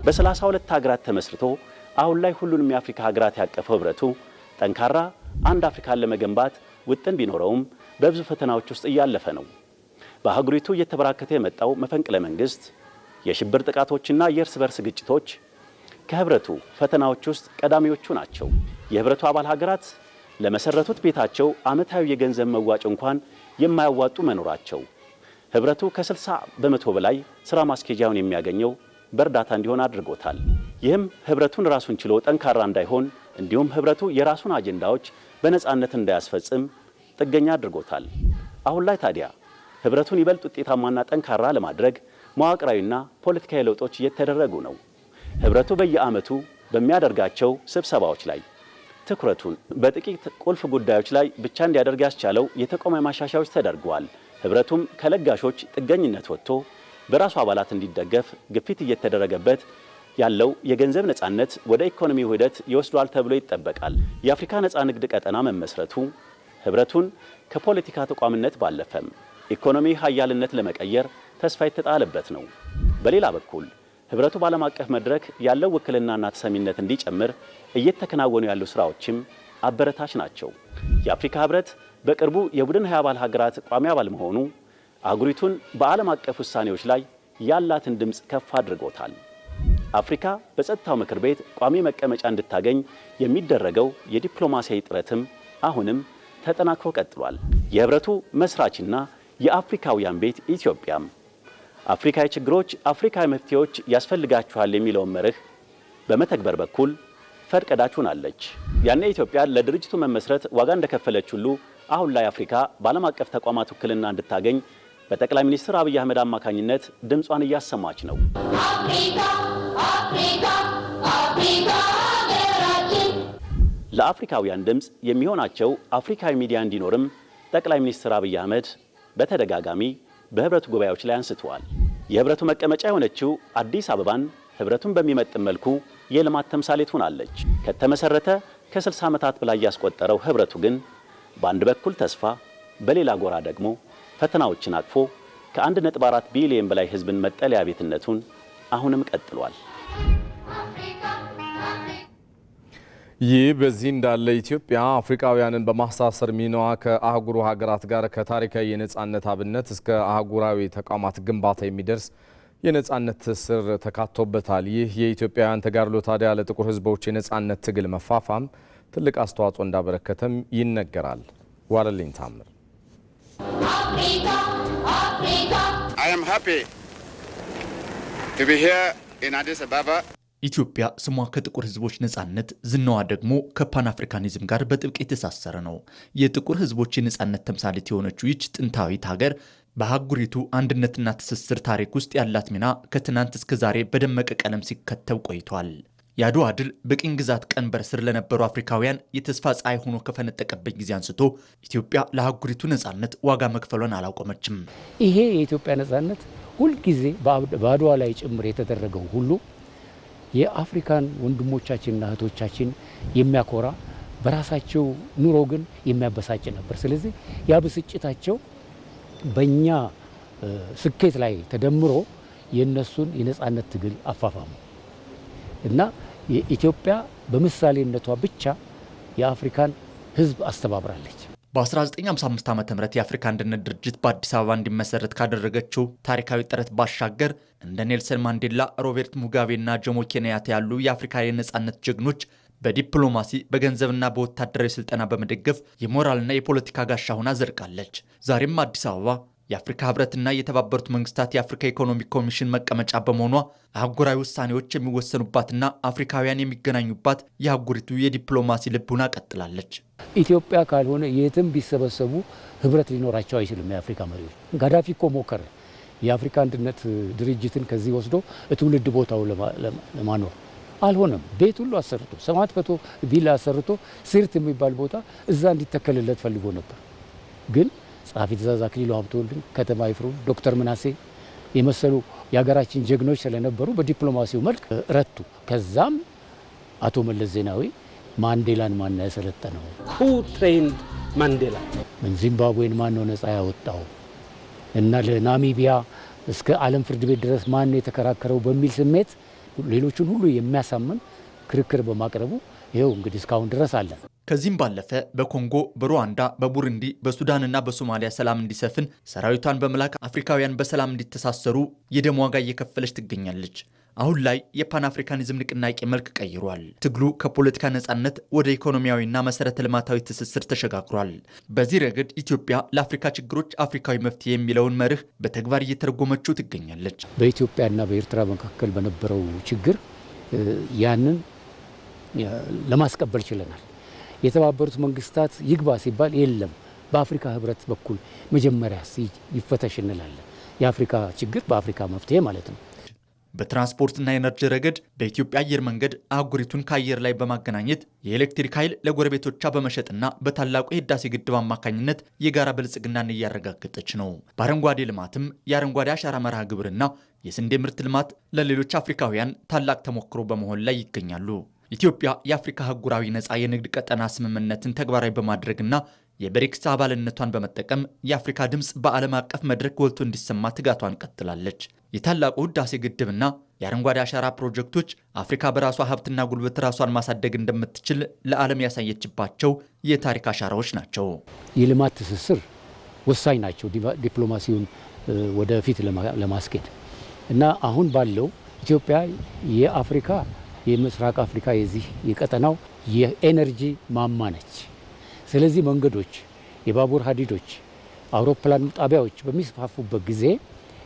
በ32 ሀገራት ተመስርቶ አሁን ላይ ሁሉንም የአፍሪካ ሀገራት ያቀፈው ህብረቱ ጠንካራ አንድ አፍሪካን ለመገንባት ውጥን ቢኖረውም በብዙ ፈተናዎች ውስጥ እያለፈ ነው። በአህጉሪቱ እየተበራከተ የመጣው መፈንቅለ መንግስት፣ የሽብር ጥቃቶችና የእርስ በርስ ግጭቶች ከህብረቱ ፈተናዎች ውስጥ ቀዳሚዎቹ ናቸው። የህብረቱ አባል ሀገራት ለመሰረቱት ቤታቸው ዓመታዊ የገንዘብ መዋጮ እንኳን የማያዋጡ መኖራቸው ህብረቱ ከ60 በመቶ በላይ ስራ ማስኬጃውን የሚያገኘው በእርዳታ እንዲሆን አድርጎታል። ይህም ህብረቱን ራሱን ችሎ ጠንካራ እንዳይሆን እንዲሁም ህብረቱ የራሱን አጀንዳዎች በነጻነት እንዳያስፈጽም ጥገኛ አድርጎታል። አሁን ላይ ታዲያ ህብረቱን ይበልጥ ውጤታማና ጠንካራ ለማድረግ መዋቅራዊና ፖለቲካዊ ለውጦች እየተደረጉ ነው። ህብረቱ በየዓመቱ በሚያደርጋቸው ስብሰባዎች ላይ ትኩረቱን በጥቂት ቁልፍ ጉዳዮች ላይ ብቻ እንዲያደርግ ያስቻለው የተቋማዊ ማሻሻያዎች ተደርገዋል። ህብረቱም ከለጋሾች ጥገኝነት ወጥቶ በራሱ አባላት እንዲደገፍ ግፊት እየተደረገበት ያለው የገንዘብ ነጻነት ወደ ኢኮኖሚ ውህደት ይወስዷል ተብሎ ይጠበቃል። የአፍሪካ ነጻ ንግድ ቀጠና መመስረቱ ህብረቱን ከፖለቲካ ተቋምነት ባለፈም ኢኮኖሚ ሀያልነት ለመቀየር ተስፋ የተጣለበት ነው። በሌላ በኩል ህብረቱ በዓለም አቀፍ መድረክ ያለው ውክልናና ተሰሚነት እንዲጨምር እየተከናወኑ ያሉ ስራዎችም አበረታች ናቸው። የአፍሪካ ህብረት በቅርቡ የቡድን 20 አባል ሀገራት ቋሚ አባል መሆኑ አህጉሪቱን በዓለም አቀፍ ውሳኔዎች ላይ ያላትን ድምፅ ከፍ አድርጎታል። አፍሪካ በጸጥታው ምክር ቤት ቋሚ መቀመጫ እንድታገኝ የሚደረገው የዲፕሎማሲያዊ ጥረትም አሁንም ተጠናክሮ ቀጥሏል። የህብረቱ መስራችና የአፍሪካውያን ቤት ኢትዮጵያም አፍሪካዊ ችግሮች አፍሪካዊ መፍትሄዎች ያስፈልጋቸዋል የሚለውን መርህ በመተግበር በኩል ፈርቀዳች ሆናለች። ያኔ ኢትዮጵያ ለድርጅቱ መመስረት ዋጋ እንደከፈለች ሁሉ አሁን ላይ አፍሪካ በዓለም አቀፍ ተቋማት ውክልና እንድታገኝ በጠቅላይ ሚኒስትር አብይ አህመድ አማካኝነት ድምጿን እያሰማች ነው። ለአፍሪካውያን ድምፅ የሚሆናቸው አፍሪካዊ ሚዲያ እንዲኖርም ጠቅላይ ሚኒስትር አብይ አህመድ በተደጋጋሚ በህብረቱ ጉባኤዎች ላይ አንስተዋል። የህብረቱ መቀመጫ የሆነችው አዲስ አበባን ህብረቱን በሚመጥን መልኩ የልማት ተምሳሌት ሆናለች። ከተመሰረተ ከ60 ዓመታት በላይ ያስቆጠረው ህብረቱ ግን በአንድ በኩል ተስፋ፣ በሌላ ጎራ ደግሞ ፈተናዎችን አቅፎ ከ1.4 ቢሊዮን በላይ ህዝብን መጠለያ ቤትነቱን አሁንም ቀጥሏል። ይህ በዚህ እንዳለ ኢትዮጵያ አፍሪካውያንን በማስተሳሰር ሚናዋ ከአህጉሩ ሀገራት ጋር ከታሪካዊ የነጻነት አብነት እስከ አህጉራዊ ተቋማት ግንባታ የሚደርስ የነጻነት ትስስር ተካቶበታል። ይህ የኢትዮጵያውያን ተጋድሎ ታዲያ ለጥቁር ህዝቦች የነጻነት ትግል መፋፋም ትልቅ አስተዋጽኦ እንዳበረከተም ይነገራል። ዋለልኝ ታምር I am happy to be here in Addis Ababa. ኢትዮጵያ ስሟ ከጥቁር ህዝቦች ነጻነት ዝናዋ ደግሞ ከፓን አፍሪካኒዝም ጋር በጥብቅ የተሳሰረ ነው። የጥቁር ህዝቦች የነጻነት ተምሳሌት የሆነችው ይህች ጥንታዊት ሀገር በአህጉሪቱ አንድነትና ትስስር ታሪክ ውስጥ ያላት ሚና ከትናንት እስከ ዛሬ በደመቀ ቀለም ሲከተብ ቆይቷል። የአድዋ ድል በቅኝ ግዛት ቀንበር ስር ለነበሩ አፍሪካውያን የተስፋ ፀሐይ ሆኖ ከፈነጠቀበት ጊዜ አንስቶ ኢትዮጵያ ለአህጉሪቱ ነጻነት ዋጋ መክፈሏን አላቆመችም። ይሄ የኢትዮጵያ ነጻነት ሁልጊዜ በአድዋ ላይ ጭምር የተደረገው ሁሉ የአፍሪካን ወንድሞቻችንና እህቶቻችን የሚያኮራ በራሳቸው ኑሮ ግን የሚያበሳጭ ነበር። ስለዚህ ያ ብስጭታቸው በእኛ ስኬት ላይ ተደምሮ የነሱን የነጻነት ትግል አፋፋሙ እና የኢትዮጵያ በምሳሌነቷ ብቻ የአፍሪካን ህዝብ አስተባብራለች። በ1955 ዓ.ም የአፍሪካ አንድነት ድርጅት በአዲስ አበባ እንዲመሰረት ካደረገችው ታሪካዊ ጥረት ባሻገር እንደ ኔልሰን ማንዴላ፣ ሮበርት ሙጋቤና ጆሞ ኬንያታ ያሉ የአፍሪካ የነጻነት ጀግኖች በዲፕሎማሲ በገንዘብና በወታደራዊ ስልጠና በመደገፍ የሞራልና የፖለቲካ ጋሻ ሆና ዘርቃለች። ዛሬም አዲስ አበባ የአፍሪካ ህብረትና የተባበሩት መንግስታት የአፍሪካ ኢኮኖሚክ ኮሚሽን መቀመጫ በመሆኗ አህጉራዊ ውሳኔዎች የሚወሰኑባትና አፍሪካውያን የሚገናኙባት የአህጉሪቱ የዲፕሎማሲ ልብ ሆና ቀጥላለች። ኢትዮጵያ ካልሆነ የትም ቢሰበሰቡ ህብረት ሊኖራቸው አይችልም። የአፍሪካ መሪዎች ጋዳፊ እኮ ሞከረ የአፍሪካ አንድነት ድርጅትን ከዚህ ወስዶ ትውልድ ቦታው ለማኖር አልሆነም። ቤት ሁሉ አሰርቶ 700 ቪላ አሰርቶ ስርት የሚባል ቦታ እዛ እንዲተከልለት ፈልጎ ነበር። ግን ጸሐፊ ትእዛዝ አክሊሉ ሀብተወልድን፣ ከተማ ይፍሩ፣ ዶክተር ምናሴ የመሰሉ የሀገራችን ጀግኖች ስለነበሩ በዲፕሎማሲው መልክ ረቱ። ከዛም አቶ መለስ ዜናዊ ማንዴላን ማን ያሰለጠነው? who trained Mandela? ዚምባብዌን ማን ነው ነፃ ያወጣው? እና ለናሚቢያ እስከ ዓለም ፍርድ ቤት ድረስ ማን የተከራከረው በሚል ስሜት ሌሎችን ሁሉ የሚያሳምን ክርክር በማቅረቡ ይኸው እንግዲህ እስካሁን ድረስ አለ። ከዚህም ባለፈ በኮንጎ፣ በሩዋንዳ፣ በቡሩንዲ፣ በሱዳንና በሶማሊያ ሰላም እንዲሰፍን ሰራዊቷን በመላክ አፍሪካውያን በሰላም እንዲተሳሰሩ የደም ዋጋ እየከፈለች ትገኛለች። አሁን ላይ የፓን አፍሪካኒዝም ንቅናቄ መልክ ቀይሯል። ትግሉ ከፖለቲካ ነጻነት ወደ ኢኮኖሚያዊና መሰረተ ልማታዊ ትስስር ተሸጋግሯል። በዚህ ረገድ ኢትዮጵያ ለአፍሪካ ችግሮች አፍሪካዊ መፍትሄ የሚለውን መርህ በተግባር እየተረጎመችው ትገኛለች። በኢትዮጵያና በኤርትራ መካከል በነበረው ችግር ያንን ለማስቀበል ችለናል። የተባበሩት መንግስታት ይግባ ሲባል የለም በአፍሪካ ህብረት በኩል መጀመሪያ ይፈተሽ እንላለን። የአፍሪካ ችግር በአፍሪካ መፍትሄ ማለት ነው። በትራንስፖርትና ኤነርጂ ረገድ በኢትዮጵያ አየር መንገድ አህጉሪቱን ከአየር ላይ በማገናኘት የኤሌክትሪክ ኃይል ለጎረቤቶቿ በመሸጥና በታላቁ የህዳሴ ግድብ አማካኝነት የጋራ ብልጽግናን እያረጋገጠች ነው። በአረንጓዴ ልማትም የአረንጓዴ አሻራ መርሃ ግብርና የስንዴ ምርት ልማት ለሌሎች አፍሪካውያን ታላቅ ተሞክሮ በመሆን ላይ ይገኛሉ። ኢትዮጵያ የአፍሪካ አህጉራዊ ነፃ የንግድ ቀጠና ስምምነትን ተግባራዊ በማድረግና የብሪክስ አባልነቷን በመጠቀም የአፍሪካ ድምፅ በዓለም አቀፍ መድረክ ጎልቶ እንዲሰማ ትጋቷን ቀጥላለች። የታላቁ ህዳሴ ግድብና የአረንጓዴ አሻራ ፕሮጀክቶች አፍሪካ በራሷ ሀብትና ጉልበት ራሷን ማሳደግ እንደምትችል ለዓለም ያሳየችባቸው የታሪክ አሻራዎች ናቸው። የልማት ትስስር ወሳኝ ናቸው ዲፕሎማሲውን ወደፊት ለማስኬድ እና አሁን ባለው ኢትዮጵያ የአፍሪካ የምስራቅ አፍሪካ የዚህ የቀጠናው የኤነርጂ ማማ ነች። ስለዚህ መንገዶች፣ የባቡር ሀዲዶች፣ አውሮፕላን ጣቢያዎች በሚስፋፉበት ጊዜ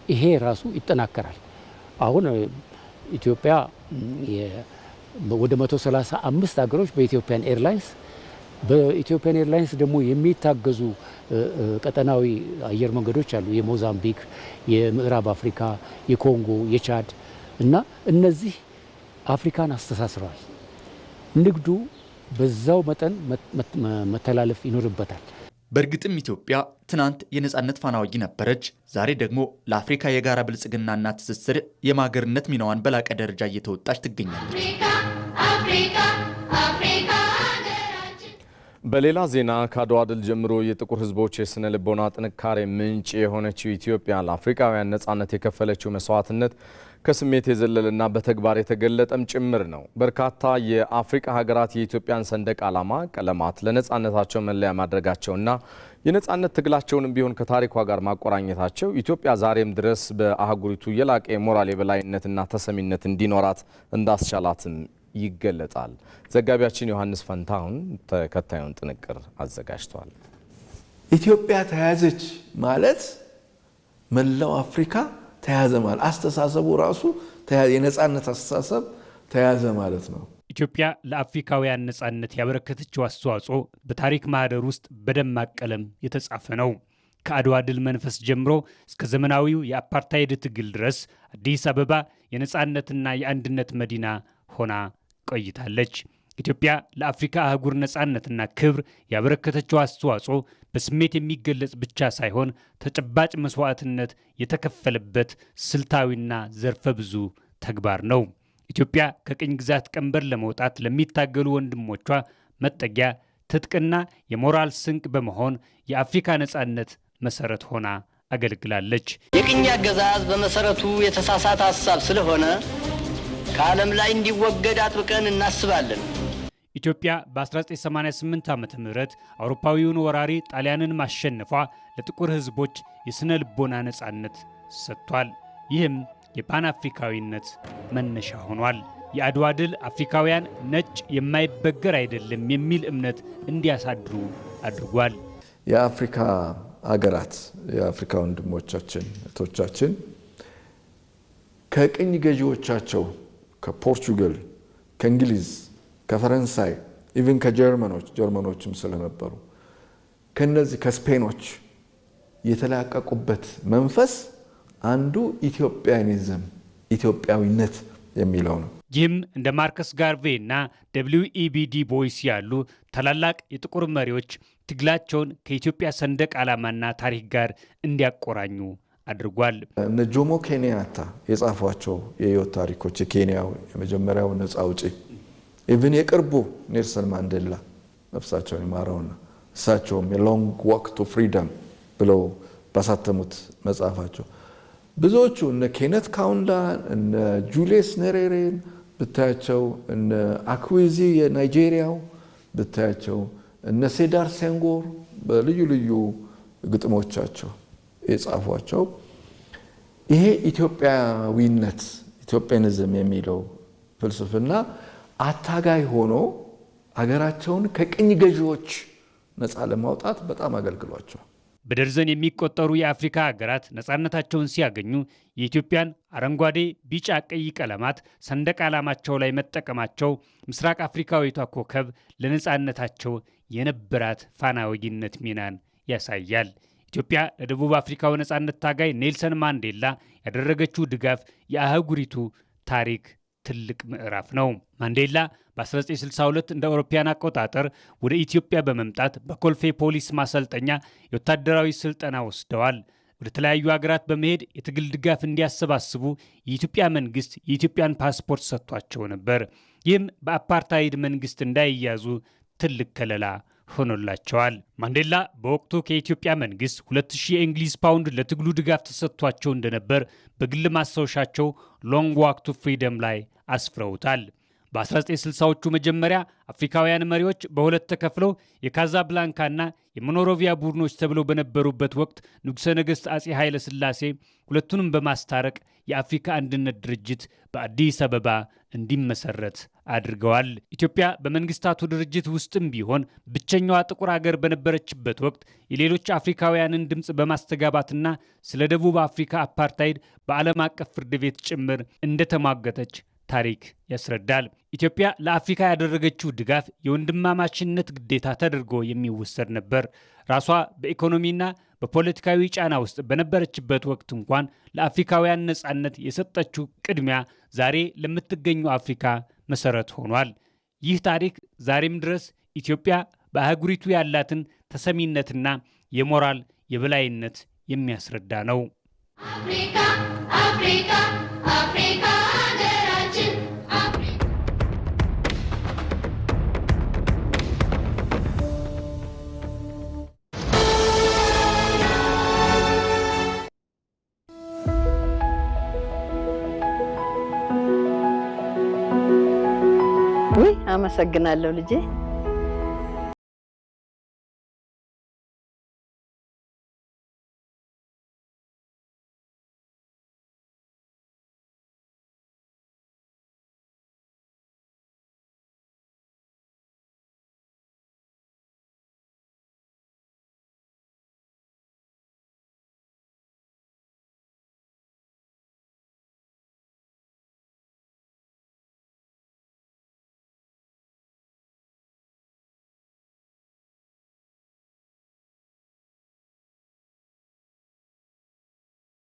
ይሄ ራሱ ይጠናከራል። አሁን ኢትዮጵያ ወደ 135 ሀገሮች በኢትዮጵያን ኤርላይንስ ደግሞ የሚታገዙ ቀጠናዊ አየር መንገዶች አሉ። የሞዛምቢክ፣ የምዕራብ አፍሪካ፣ የኮንጎ፣ የቻድ እና እነዚህ አፍሪካን አስተሳስረዋል። ንግዱ በዛው መጠን መተላለፍ ይኖርበታል። በእርግጥም ኢትዮጵያ ትናንት የነጻነት ፋና ወጊ ነበረች። ዛሬ ደግሞ ለአፍሪካ የጋራ ብልጽግናና ትስስር የማገርነት ሚናዋን በላቀ ደረጃ እየተወጣች ትገኛለች። በሌላ ዜና ከአድዋ ድል ጀምሮ የጥቁር ሕዝቦች የስነ ልቦና ጥንካሬ ምንጭ የሆነችው ኢትዮጵያ ለአፍሪካውያን ነጻነት የከፈለችው መስዋዕትነት ከስሜት የዘለለና በተግባር የተገለጠም ጭምር ነው። በርካታ የአፍሪካ ሀገራት የኢትዮጵያን ሰንደቅ ዓላማ ቀለማት ለነጻነታቸው መለያ ማድረጋቸውና የነጻነት ትግላቸውንም ቢሆን ከታሪኳ ጋር ማቆራኘታቸው ኢትዮጵያ ዛሬም ድረስ በአህጉሪቱ የላቀ የሞራል የበላይነትና ተሰሚነት እንዲኖራት እንዳስቻላትም ይገለጣል። ዘጋቢያችን ዮሐንስ ፈንታሁን ተከታዩን ጥንቅር አዘጋጅቷል። ኢትዮጵያ ተያዘች ማለት መላው አፍሪካ ተያዘ ማለት አስተሳሰቡ ራሱ የነጻነት አስተሳሰብ ተያዘ ማለት ነው። ኢትዮጵያ ለአፍሪካውያን ነጻነት ያበረከተችው አስተዋጽኦ በታሪክ ማህደር ውስጥ በደማቅ ቀለም የተጻፈ ነው። ከአድዋ ድል መንፈስ ጀምሮ እስከ ዘመናዊው የአፓርታይድ ትግል ድረስ አዲስ አበባ የነጻነትና የአንድነት መዲና ሆና ቆይታለች። ኢትዮጵያ ለአፍሪካ አህጉር ነጻነትና ክብር ያበረከተችው አስተዋጽኦ በስሜት የሚገለጽ ብቻ ሳይሆን ተጨባጭ መስዋዕትነት የተከፈለበት ስልታዊና ዘርፈ ብዙ ተግባር ነው። ኢትዮጵያ ከቅኝ ግዛት ቀንበር ለመውጣት ለሚታገሉ ወንድሞቿ መጠጊያ፣ ትጥቅና የሞራል ስንቅ በመሆን የአፍሪካ ነጻነት መሰረት ሆና አገልግላለች። የቅኝ አገዛዝ በመሰረቱ የተሳሳተ ሀሳብ ስለሆነ ከዓለም ላይ እንዲወገድ አጥብቀን እናስባለን። ኢትዮጵያ በ1988 ዓ.ም አውሮፓዊውን ወራሪ ጣሊያንን ማሸነፏ ለጥቁር ሕዝቦች የስነ ልቦና ነጻነት ሰጥቷል። ይህም የፓን አፍሪካዊነት መነሻ ሆኗል። የአድዋ ድል አፍሪካውያን ነጭ የማይበገር አይደለም የሚል እምነት እንዲያሳድሩ አድርጓል። የአፍሪካ አገራት የአፍሪካ ወንድሞቻችን እህቶቻችን ከቅኝ ገዢዎቻቸው ከፖርቹጋል፣ ከእንግሊዝ፣ ከፈረንሳይ ኢቭን ጀርመኖችም ስለነበሩ ከነዚህ ከስፔኖች የተላቀቁበት መንፈስ አንዱ ኢትዮጵያኒዝም ኢትዮጵያዊነት የሚለው ነው። ይህም እንደ ማርከስ ጋርቬ እና WEB ዱ ቦይስ ያሉ ታላላቅ የጥቁር መሪዎች ትግላቸውን ከኢትዮጵያ ሰንደቅ ዓላማና ታሪክ ጋር እንዲያቆራኙ አድርጓል። እነ ጆሞ ኬንያታ የጻፏቸው የህይወት ታሪኮች የኬንያው የመጀመሪያው ነፃ አውጪ ኢቭን የቅርቡ ኔልሰን ማንዴላ ነፍሳቸውን ይማረውና እሳቸውም የሎንግ ዋክ ቱ ፍሪደም ብለው ባሳተሙት መጽሐፋቸው ብዙዎቹ እነ ኬነት ካውንዳ እነ ጁሊየስ ኔሬሬን ብታያቸው እነ አክዊዚ የናይጄሪያው ብታያቸው እነ ሴዳር ሴንጎር በልዩ ልዩ ግጥሞቻቸው የጻፏቸው ይሄ ኢትዮጵያዊነት ኢትዮጵያኒዝም የሚለው ፍልስፍና አታጋይ ሆኖ አገራቸውን ከቅኝ ገዢዎች ነፃ ለማውጣት በጣም አገልግሏቸዋል። በደርዘን የሚቆጠሩ የአፍሪካ ሀገራት ነፃነታቸውን ሲያገኙ የኢትዮጵያን አረንጓዴ፣ ቢጫ፣ ቀይ ቀለማት ሰንደቅ ዓላማቸው ላይ መጠቀማቸው ምስራቅ አፍሪካዊቷ ኮከብ ለነፃነታቸው የነበራት ፋና ወጊነት ሚናን ያሳያል። ኢትዮጵያ ለደቡብ አፍሪካው ነፃነት ታጋይ ኔልሰን ማንዴላ ያደረገችው ድጋፍ የአህጉሪቱ ታሪክ ትልቅ ምዕራፍ ነው። ማንዴላ በ1962 እንደ አውሮፓውያን አቆጣጠር ወደ ኢትዮጵያ በመምጣት በኮልፌ ፖሊስ ማሰልጠኛ የወታደራዊ ስልጠና ወስደዋል። ወደ ተለያዩ ሀገራት በመሄድ የትግል ድጋፍ እንዲያሰባስቡ የኢትዮጵያ መንግስት የኢትዮጵያን ፓስፖርት ሰጥቷቸው ነበር። ይህም በአፓርታይድ መንግስት እንዳይያዙ ትልቅ ከለላ ሆኖላቸዋል። ማንዴላ በወቅቱ ከኢትዮጵያ መንግስት 2000 የእንግሊዝ ፓውንድ ለትግሉ ድጋፍ ተሰጥቷቸው እንደነበር በግል ማስታወሻቸው ሎንግ ዋክ ቱ ፍሪደም ላይ አስፍረውታል። በ1960ዎቹ መጀመሪያ አፍሪካውያን መሪዎች በሁለት ተከፍለው የካዛብላንካና የሞኖሮቪያ ቡድኖች ተብለው በነበሩበት ወቅት ንጉሠ ነገሥት አጼ ኃይለ ሥላሴ ሁለቱንም በማስታረቅ የአፍሪካ አንድነት ድርጅት በአዲስ አበባ እንዲመሰረት አድርገዋል። ኢትዮጵያ በመንግስታቱ ድርጅት ውስጥም ቢሆን ብቸኛዋ ጥቁር አገር በነበረችበት ወቅት የሌሎች አፍሪካውያንን ድምፅ በማስተጋባትና ስለ ደቡብ አፍሪካ አፓርታይድ በዓለም አቀፍ ፍርድ ቤት ጭምር እንደተሟገተች ታሪክ ያስረዳል። ኢትዮጵያ ለአፍሪካ ያደረገችው ድጋፍ የወንድማማችነት ግዴታ ተደርጎ የሚወሰድ ነበር። ራሷ በኢኮኖሚና በፖለቲካዊ ጫና ውስጥ በነበረችበት ወቅት እንኳን ለአፍሪካውያን ነፃነት የሰጠችው ቅድሚያ ዛሬ ለምትገኘው አፍሪካ መሰረት ሆኗል። ይህ ታሪክ ዛሬም ድረስ ኢትዮጵያ በአህጉሪቱ ያላትን ተሰሚነትና የሞራል የበላይነት የሚያስረዳ ነው። አፍሪካ አፍሪካ አፍሪካ አመሰግናለሁ ልጄ።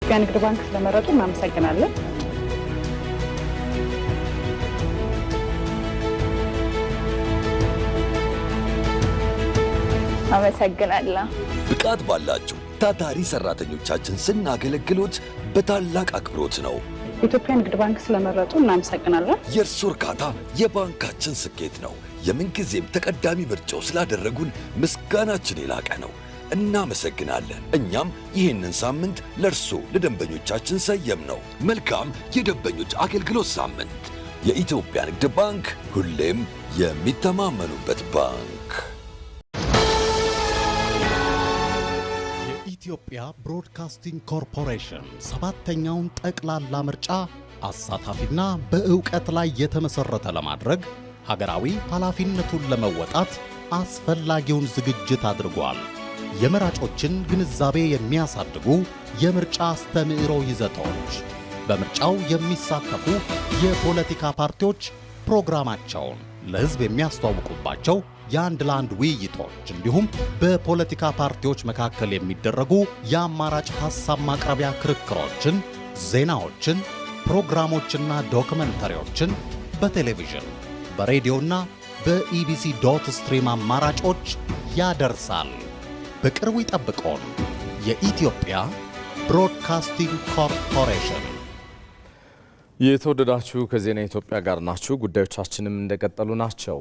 ንግድ ባንክ ስለመረጡ እናመሰግናለን። አመሰግናለሁ። ብቃት ባላችሁ ታታሪ ሰራተኞቻችን ስናገለግሎት በታላቅ አክብሮት ነው። ኢትዮጵያ ንግድ ባንክ ስለመረጡ እናመሰግናለን። የእርሱ እርካታ የባንካችን ስኬት ነው። የምንጊዜም ተቀዳሚ ምርጫው ስላደረጉን ምስጋናችን የላቀ ነው። እናመሰግናለን። እኛም ይህንን ሳምንት ለእርሶ ለደንበኞቻችን ሰየም ነው። መልካም የደንበኞች አገልግሎት ሳምንት። የኢትዮጵያ ንግድ ባንክ ሁሌም የሚተማመኑበት ባንክ። የኢትዮጵያ ብሮድካስቲንግ ኮርፖሬሽን 7ኛውን ጠቅላላ ምርጫ አሳታፊና በእውቀት ላይ የተመሰረተ ለማድረግ ሀገራዊ ኃላፊነቱን ለመወጣት አስፈላጊውን ዝግጅት አድርጓል። የመራጮችን ግንዛቤ የሚያሳድጉ የምርጫ አስተምህሮ ይዘቶች፣ በምርጫው የሚሳተፉ የፖለቲካ ፓርቲዎች ፕሮግራማቸውን ለሕዝብ የሚያስተዋውቁባቸው የአንድ ለአንድ ውይይቶች እንዲሁም በፖለቲካ ፓርቲዎች መካከል የሚደረጉ የአማራጭ ሐሳብ ማቅረቢያ ክርክሮችን፣ ዜናዎችን፣ ፕሮግራሞችና ዶክመንተሪዎችን በቴሌቪዥን በሬዲዮና በኢቢሲ.ስትሪም አማራጮች ያደርሳል። በቅርቡ ይጠብቁን። የኢትዮጵያ ብሮድካስቲንግ ኮርፖሬሽን። የተወደዳችሁ ከዜና ኢትዮጵያ ጋር ናችሁ። ጉዳዮቻችንም እንደቀጠሉ ናቸው።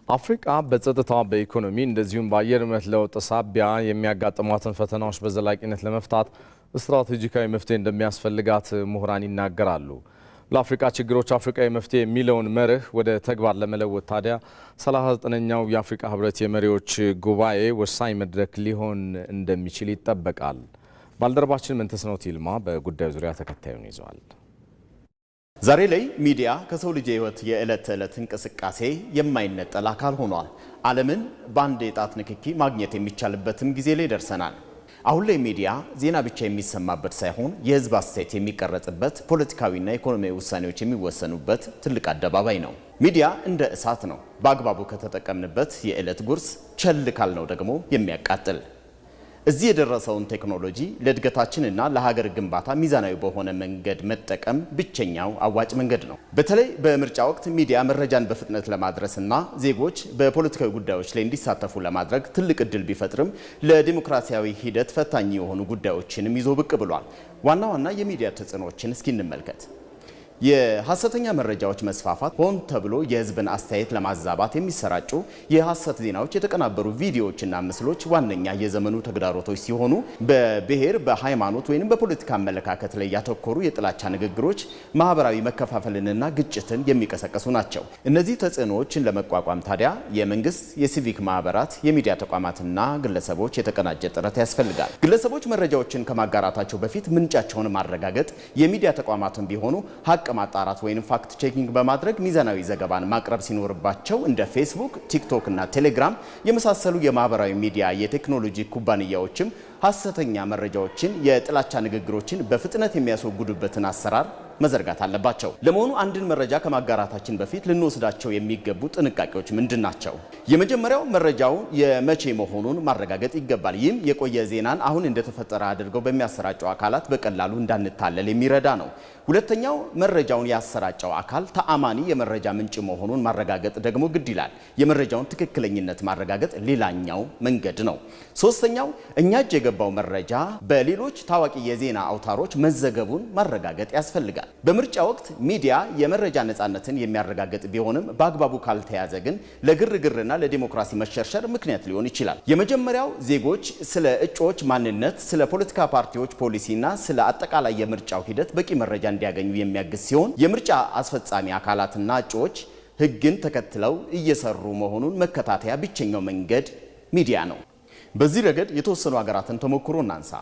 አፍሪካ በጸጥታ፣ በኢኮኖሚ እንደዚሁም በአየር ንብረት ለውጥ ሳቢያ የሚያጋጥሟትን ፈተናዎች በዘላቂነት ለመፍታት ስትራቴጂካዊ መፍትሄ እንደሚያስፈልጋት ምሁራን ይናገራሉ። ለአፍሪካ ችግሮች አፍሪካዊ መፍትሄ የሚለውን መርህ ወደ ተግባር ለመለወጥ ታዲያ 39ኛው የአፍሪካ ህብረት የመሪዎች ጉባኤ ወሳኝ መድረክ ሊሆን እንደሚችል ይጠበቃል። ባልደረባችን መንተስኖት ይልማ በጉዳዩ ዙሪያ ተከታዩን ይዘዋል። ዛሬ ላይ ሚዲያ ከሰው ልጅ የህይወት የዕለት ተዕለት እንቅስቃሴ የማይነጠል አካል ሆኗል። ዓለምን በአንድ የጣት ንክኪ ማግኘት የሚቻልበትም ጊዜ ላይ ደርሰናል። አሁን ላይ ሚዲያ ዜና ብቻ የሚሰማበት ሳይሆን የህዝብ አስተያየት የሚቀረጽበት፣ ፖለቲካዊና ኢኮኖሚያዊ ውሳኔዎች የሚወሰኑበት ትልቅ አደባባይ ነው። ሚዲያ እንደ እሳት ነው። በአግባቡ ከተጠቀምንበት የዕለት ጉርስ፣ ቸል ካልነው ደግሞ የሚያቃጥል። እዚህ የደረሰውን ቴክኖሎጂ ለእድገታችንና ለሀገር ግንባታ ሚዛናዊ በሆነ መንገድ መጠቀም ብቸኛው አዋጭ መንገድ ነው። በተለይ በምርጫ ወቅት ሚዲያ መረጃን በፍጥነት ለማድረስና ዜጎች በፖለቲካዊ ጉዳዮች ላይ እንዲሳተፉ ለማድረግ ትልቅ እድል ቢፈጥርም ለዲሞክራሲያዊ ሂደት ፈታኝ የሆኑ ጉዳዮችንም ይዞ ብቅ ብሏል። ዋና ዋና የሚዲያ ተጽዕኖዎችን እስኪ እንመልከት። የሐሰተኛ መረጃዎች መስፋፋት፣ ሆን ተብሎ የህዝብን አስተያየት ለማዛባት የሚሰራጩ የሐሰት ዜናዎች፣ የተቀናበሩ ቪዲዮዎችና ምስሎች ዋነኛ የዘመኑ ተግዳሮቶች ሲሆኑ በብሔር፣ በሃይማኖት ወይም በፖለቲካ አመለካከት ላይ ያተኮሩ የጥላቻ ንግግሮች ማህበራዊ መከፋፈልንና ግጭትን የሚቀሰቅሱ ናቸው። እነዚህ ተጽዕኖዎችን ለመቋቋም ታዲያ የመንግስት፣ የሲቪክ ማህበራት፣ የሚዲያ ተቋማትና ግለሰቦች የተቀናጀ ጥረት ያስፈልጋል። ግለሰቦች መረጃዎችን ከማጋራታቸው በፊት ምንጫቸውን ማረጋገጥ፣ የሚዲያ ተቋማትን ቢሆኑ ሀቅ ማጣራት ወይም ፋክት ቼኪንግ በማድረግ ሚዛናዊ ዘገባን ማቅረብ ሲኖርባቸው እንደ ፌስቡክ፣ ቲክቶክ እና ቴሌግራም የመሳሰሉ የማህበራዊ ሚዲያ የቴክኖሎጂ ኩባንያዎችም ሐሰተኛ መረጃዎችን፣ የጥላቻ ንግግሮችን በፍጥነት የሚያስወግዱበትን አሰራር መዘርጋት አለባቸው። ለመሆኑ አንድን መረጃ ከማጋራታችን በፊት ልንወስዳቸው የሚገቡ ጥንቃቄዎች ምንድን ናቸው? የመጀመሪያው መረጃው የመቼ መሆኑን ማረጋገጥ ይገባል። ይህም የቆየ ዜናን አሁን እንደተፈጠረ አድርገው በሚያሰራጩ አካላት በቀላሉ እንዳንታለል የሚረዳ ነው። ሁለተኛው መረጃውን ያሰራጨው አካል ተአማኒ የመረጃ ምንጭ መሆኑን ማረጋገጥ ደግሞ ግድ ይላል። የመረጃውን ትክክለኝነት ማረጋገጥ ሌላኛው መንገድ ነው። ሶስተኛው እኛ እጅ የገባው መረጃ በሌሎች ታዋቂ የዜና አውታሮች መዘገቡን ማረጋገጥ ያስፈልጋል። በምርጫ ወቅት ሚዲያ የመረጃ ነፃነትን የሚያረጋግጥ ቢሆንም በአግባቡ ካልተያዘ ግን ለግርግርና ለዲሞክራሲ መሸርሸር ምክንያት ሊሆን ይችላል። የመጀመሪያው ዜጎች ስለ እጩዎች ማንነት፣ ስለ ፖለቲካ ፓርቲዎች ፖሊሲና ስለ አጠቃላይ የምርጫው ሂደት በቂ መረጃ እንዲያገኙ የሚያግዝ ሲሆን የምርጫ አስፈጻሚ አካላትና እጩዎች ሕግን ተከትለው እየሰሩ መሆኑን መከታተያ ብቸኛው መንገድ ሚዲያ ነው። በዚህ ረገድ የተወሰኑ ሀገራትን ተሞክሮ እናንሳ።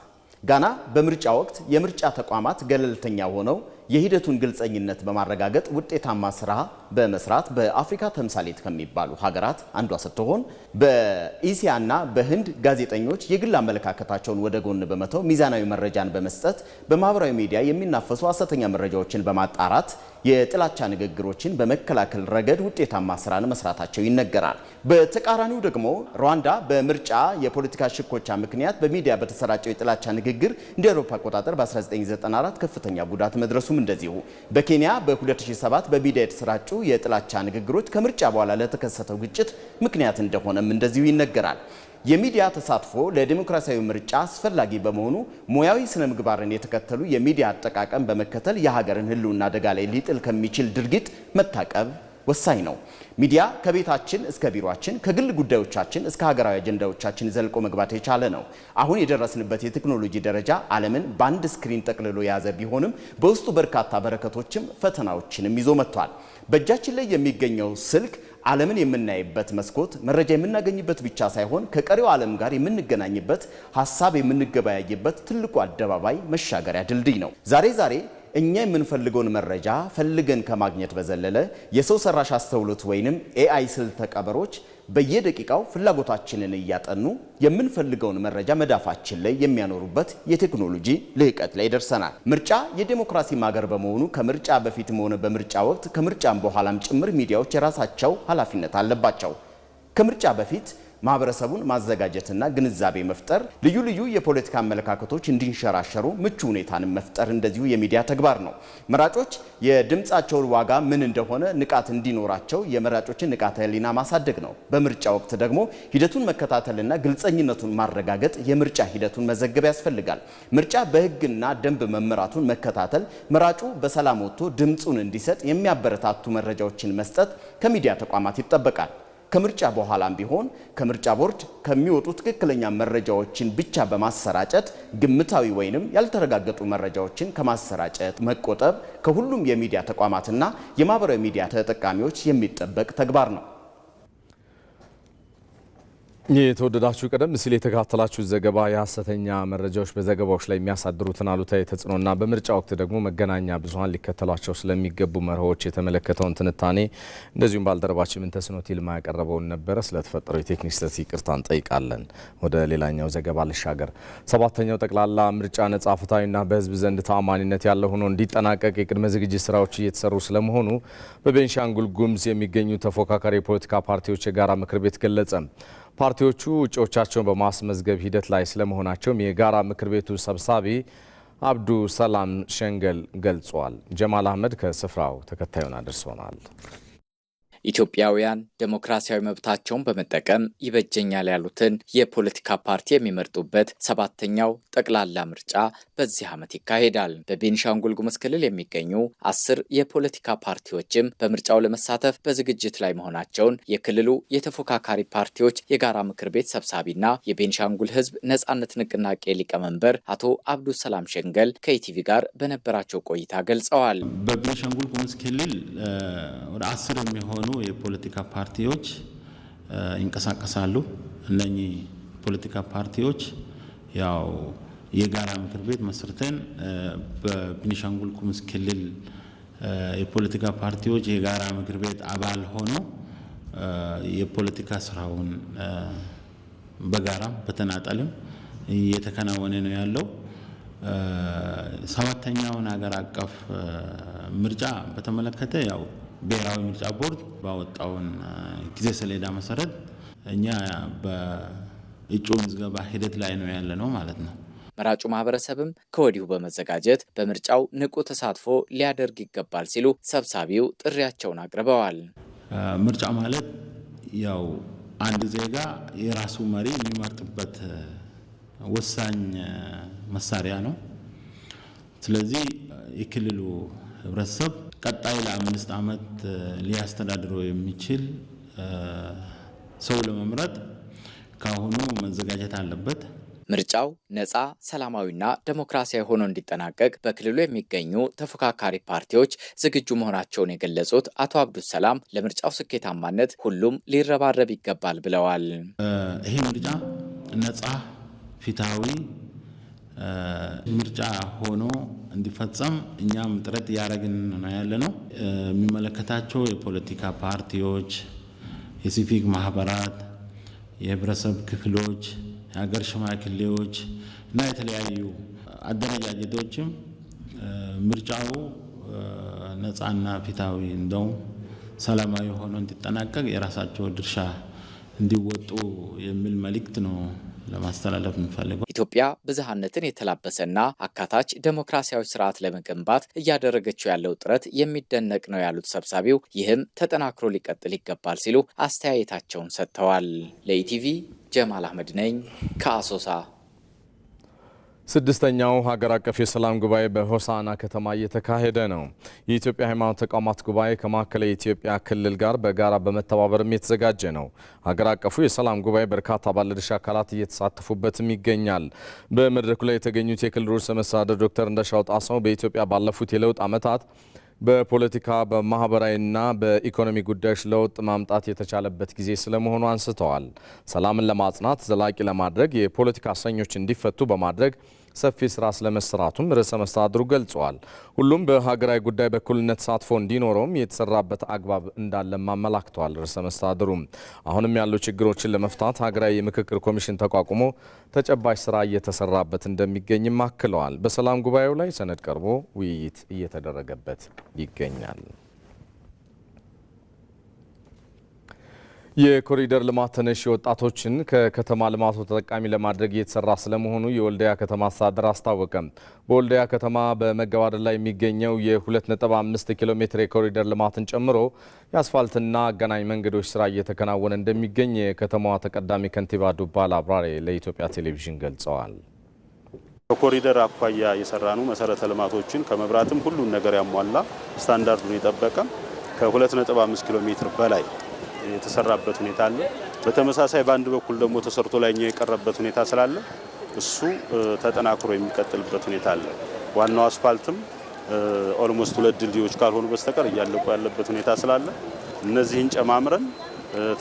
ጋና በምርጫ ወቅት የምርጫ ተቋማት ገለልተኛ ሆነው የሂደቱን ግልጸኝነት በማረጋገጥ ውጤታማ ስራ በመስራት በአፍሪካ ተምሳሌት ከሚባሉ ሀገራት አንዷ ስትሆን በኢሲያና በህንድ ጋዜጠኞች የግል አመለካከታቸውን ወደ ጎን በመተው ሚዛናዊ መረጃን በመስጠት በማህበራዊ ሚዲያ የሚናፈሱ ሐሰተኛ መረጃዎችን በማጣራት የጥላቻ ንግግሮችን በመከላከል ረገድ ውጤታማ ስራን መስራታቸው ይነገራል። በተቃራኒው ደግሞ ሩዋንዳ በምርጫ የፖለቲካ ሽኮቻ ምክንያት በሚዲያ በተሰራጨው የጥላቻ ንግግር እንደ አውሮፓ አቆጣጠር በ1994 ከፍተኛ ጉዳት መድረሱም እንደዚሁ። በኬንያ በ2007 በሚዲያ የተሰራጩ የጥላቻ ንግግሮች ከምርጫ በኋላ ለተከሰተው ግጭት ምክንያት እንደሆነም እንደዚሁ ይነገራል። የሚዲያ ተሳትፎ ለዲሞክራሲያዊ ምርጫ አስፈላጊ በመሆኑ ሙያዊ ስነ ምግባርን የተከተሉ የሚዲያ አጠቃቀም በመከተል የሀገርን ሕልውና አደጋ ላይ ሊጥል ከሚችል ድርጊት መታቀብ ወሳኝ ነው። ሚዲያ ከቤታችን እስከ ቢሮአችን፣ ከግል ጉዳዮቻችን እስከ ሀገራዊ አጀንዳዎቻችን ዘልቆ መግባት የቻለ ነው። አሁን የደረስንበት የቴክኖሎጂ ደረጃ ዓለምን በአንድ ስክሪን ጠቅልሎ የያዘ ቢሆንም በውስጡ በርካታ በረከቶችም ፈተናዎችንም ይዞ መጥቷል። በእጃችን ላይ የሚገኘው ስልክ ዓለምን የምናይበት መስኮት፣ መረጃ የምናገኝበት ብቻ ሳይሆን ከቀሪው ዓለም ጋር የምንገናኝበት፣ ሀሳብ የምንገበያይበት ትልቁ አደባባይ መሻገሪያ ድልድይ ነው። ዛሬ እኛ የምንፈልገውን መረጃ ፈልገን ከማግኘት በዘለለ የሰው ሰራሽ አስተውሎት ወይንም ኤአይ ስልተ ቀመሮች በየደቂቃው ፍላጎታችንን እያጠኑ የምንፈልገውን መረጃ መዳፋችን ላይ የሚያኖሩበት የቴክኖሎጂ ልህቀት ላይ ደርሰናል። ምርጫ የዲሞክራሲ ማገር በመሆኑ ከምርጫ በፊትም ሆነ በምርጫ ወቅት ከምርጫም በኋላም ጭምር ሚዲያዎች የራሳቸው ኃላፊነት አለባቸው። ከምርጫ በፊት ማህበረሰቡን ማዘጋጀትና ግንዛቤ መፍጠር፣ ልዩ ልዩ የፖለቲካ አመለካከቶች እንዲንሸራሸሩ ምቹ ሁኔታን መፍጠር እንደዚሁ የሚዲያ ተግባር ነው። መራጮች የድምጻቸውን ዋጋ ምን እንደሆነ ንቃት እንዲኖራቸው የመራጮችን ንቃተ ህሊና ማሳደግ ነው። በምርጫ ወቅት ደግሞ ሂደቱን መከታተልና ግልጸኝነቱን ማረጋገጥ፣ የምርጫ ሂደቱን መዘገብ ያስፈልጋል። ምርጫ በህግና ደንብ መመራቱን መከታተል፣ መራጩ በሰላም ወጥቶ ድምጹን እንዲሰጥ የሚያበረታቱ መረጃዎችን መስጠት ከሚዲያ ተቋማት ይጠበቃል። ከምርጫ በኋላም ቢሆን ከምርጫ ቦርድ ከሚወጡ ትክክለኛ መረጃዎችን ብቻ በማሰራጨት ግምታዊ ወይንም ያልተረጋገጡ መረጃዎችን ከማሰራጨት መቆጠብ ከሁሉም የሚዲያ ተቋማትና የማህበራዊ ሚዲያ ተጠቃሚዎች የሚጠበቅ ተግባር ነው። የተወደዳችሁ ቀደም ሲል የተከታተላችሁ ዘገባ የሐሰተኛ መረጃዎች በዘገባዎች ላይ የሚያሳድሩትን አሉታዊ ተጽዕኖና በምርጫ ወቅት ደግሞ መገናኛ ብዙሃን ሊከተሏቸው ስለሚገቡ መርሆች የተመለከተውን ትንታኔ እንደዚሁም ባልደረባችን ምንተስኖት ይልማ ያቀረበውን ነበረ። ስለተፈጠረው የቴክኒክ ስህተት ይቅርታ እንጠይቃለን። ወደ ሌላኛው ዘገባ ልሻገር። ሰባተኛው ጠቅላላ ምርጫ ነጻ፣ ፍትሐዊና በህዝብ ዘንድ ተአማኒነት ያለው ሆኖ እንዲጠናቀቅ የቅድመ ዝግጅት ስራዎች እየተሰሩ ስለመሆኑ በቤንሻንጉል ጉሙዝ የሚገኙ ተፎካካሪ የፖለቲካ ፓርቲዎች የጋራ ምክር ቤት ገለጸ። ፓርቲዎቹ እጩዎቻቸውን በማስመዝገብ ሂደት ላይ ስለመሆናቸውም የጋራ ምክር ቤቱ ሰብሳቢ አብዱ ሰላም ሸንገል ገልጿል። ጀማል አህመድ ከስፍራው ተከታዩን አድርሶናል። ኢትዮጵያውያን ዴሞክራሲያዊ መብታቸውን በመጠቀም ይበጀኛል ያሉትን የፖለቲካ ፓርቲ የሚመርጡበት ሰባተኛው ጠቅላላ ምርጫ በዚህ ዓመት ይካሄዳል። በቤንሻንጉል ጉሙዝ ክልል የሚገኙ 10 የፖለቲካ ፓርቲዎችም በምርጫው ለመሳተፍ በዝግጅት ላይ መሆናቸውን የክልሉ የተፎካካሪ ፓርቲዎች የጋራ ምክር ቤት ሰብሳቢና የቤንሻንጉል ሕዝብ ነጻነት ንቅናቄ ሊቀመንበር አቶ አብዱ ሰላም ሸንገል ከኢቲቪ ጋር በነበራቸው ቆይታ ገልጸዋል። በቤንሻንጉል ጉሙዝ ክልል ወደ 10 የሚሆኑ የፖለቲካ ፓርቲዎች ይንቀሳቀሳሉ። እነኚህ ፖለቲካ ፓርቲዎች ያው የጋራ ምክር ቤት መስርተን በቤንሻንጉል ጉሙዝ ክልል የፖለቲካ ፓርቲዎች የጋራ ምክር ቤት አባል ሆኖ የፖለቲካ ስራውን በጋራም በተናጠልም እየተከናወነ ነው ያለው። ሰባተኛውን ሀገር አቀፍ ምርጫ በተመለከተ ያው ብሔራዊ ምርጫ ቦርድ ባወጣውን ጊዜ ሰሌዳ መሰረት እኛ በእጩ ምዝገባ ሂደት ላይ ነው ያለነው ማለት ነው። መራጩ ማህበረሰብም ከወዲሁ በመዘጋጀት በምርጫው ንቁ ተሳትፎ ሊያደርግ ይገባል ሲሉ ሰብሳቢው ጥሪያቸውን አቅርበዋል። ምርጫ ማለት ያው አንድ ዜጋ የራሱ መሪ የሚመርጥበት ወሳኝ መሳሪያ ነው። ስለዚህ የክልሉ ህብረተሰብ ቀጣይ ለ5 ዓመት ሊያስተዳድረው የሚችል ሰው ለመምረጥ ካሁኑ መዘጋጀት አለበት። ምርጫው ነጻ፣ ሰላማዊና ዴሞክራሲያዊ ሆኖ እንዲጠናቀቅ በክልሉ የሚገኙ ተፎካካሪ ፓርቲዎች ዝግጁ መሆናቸውን የገለጹት አቶ አብዱ ሰላም ለምርጫው ስኬታማነት ሁሉም ሊረባረብ ይገባል ብለዋል። ይሄ ምርጫ ነጻ፣ ፍትሃዊ ምርጫ ሆኖ እንዲፈጸም እኛም ጥረት ያደረግን ነው ያለነው። የሚመለከታቸው የፖለቲካ ፓርቲዎች፣ የሲቪክ ማህበራት፣ የህብረተሰብ ክፍሎች፣ የሀገር ሽማግሌዎች እና የተለያዩ አደረጃጀቶችም ምርጫው ነጻና ፍትሃዊ እንደውም ሰላማዊ ሆኖ እንዲጠናቀቅ የራሳቸው ድርሻ እንዲወጡ የሚል መልእክት ነው ለማስተላለፍ እንፈልገው። ኢትዮጵያ ብዝሃነትን የተላበሰና አካታች ዴሞክራሲያዊ ስርዓት ለመገንባት እያደረገችው ያለው ጥረት የሚደነቅ ነው ያሉት ሰብሳቢው ይህም ተጠናክሮ ሊቀጥል ይገባል ሲሉ አስተያየታቸውን ሰጥተዋል። ለኢቲቪ ጀማል አህመድ ነኝ ከአሶሳ። ስድስተኛው ሀገር አቀፍ የሰላም ጉባኤ በሆሳና ከተማ እየተካሄደ ነው። የኢትዮጵያ ሃይማኖት ተቋማት ጉባኤ ከማዕከላዊ የኢትዮጵያ ክልል ጋር በጋራ በመተባበርም የተዘጋጀ ነው። ሀገር አቀፉ የሰላም ጉባኤ በርካታ ባለድርሻ አካላት እየተሳተፉበትም ይገኛል። በመድረኩ ላይ የተገኙት የክልሉ ርዕሰ መስተዳድር ዶክተር እንደሻው ጣሰው በኢትዮጵያ ባለፉት የለውጥ ዓመታት በፖለቲካ በማህበራዊና በኢኮኖሚ ጉዳዮች ለውጥ ማምጣት የተቻለበት ጊዜ ስለመሆኑ አንስተዋል። ሰላምን ለማጽናት ዘላቂ ለማድረግ የፖለቲካ እስረኞች እንዲፈቱ በማድረግ ሰፊ ስራ ስለመሰራቱም ርዕሰ መስተዳድሩ ገልጸዋል። ሁሉም በሀገራዊ ጉዳይ በእኩልነት ተሳትፎ እንዲኖረውም የተሰራበት አግባብ እንዳለም አመላክተዋል። ርዕሰ መስተዳድሩ አሁንም ያሉ ችግሮችን ለመፍታት ሀገራዊ የምክክር ኮሚሽን ተቋቁሞ ተጨባጭ ስራ እየተሰራበት እንደሚገኝም አክለዋል። በሰላም ጉባኤው ላይ ሰነድ ቀርቦ ውይይት እየተደረገበት ይገኛል። የኮሪደር ልማት ተነሺ ወጣቶችን ከከተማ ልማቱ ተጠቃሚ ለማድረግ እየተሰራ ስለመሆኑ የወልዲያ ከተማ አስተዳደር አስታወቀ። በወልዲያ ከተማ በመገባደድ ላይ የሚገኘው የ2.5 ኪሎ ሜትር የኮሪደር ልማትን ጨምሮ የአስፋልትና አገናኝ መንገዶች ስራ እየተከናወነ እንደሚገኝ የከተማዋ ተቀዳሚ ከንቲባ ዱባል አብራሬ ለኢትዮጵያ ቴሌቪዥን ገልጸዋል። በኮሪደር አኳያ የሰራኑ መሰረተ ልማቶችን ከመብራትም ሁሉን ነገር ያሟላ ስታንዳርዱን የጠበቀ ከ2.5 ኪሎ ሜትር በላይ የተሰራበት ሁኔታ አለ። በተመሳሳይ በአንድ በኩል ደግሞ ተሰርቶ ላይኛው የቀረበት ሁኔታ ስላለ እሱ ተጠናክሮ የሚቀጥልበት ሁኔታ አለ። ዋናው አስፋልትም ኦልሞስት 2 ድልድዮች ካልሆኑ በስተቀር እያለቁ ያለበት ሁኔታ ስላለ እነዚህን ጨማምረን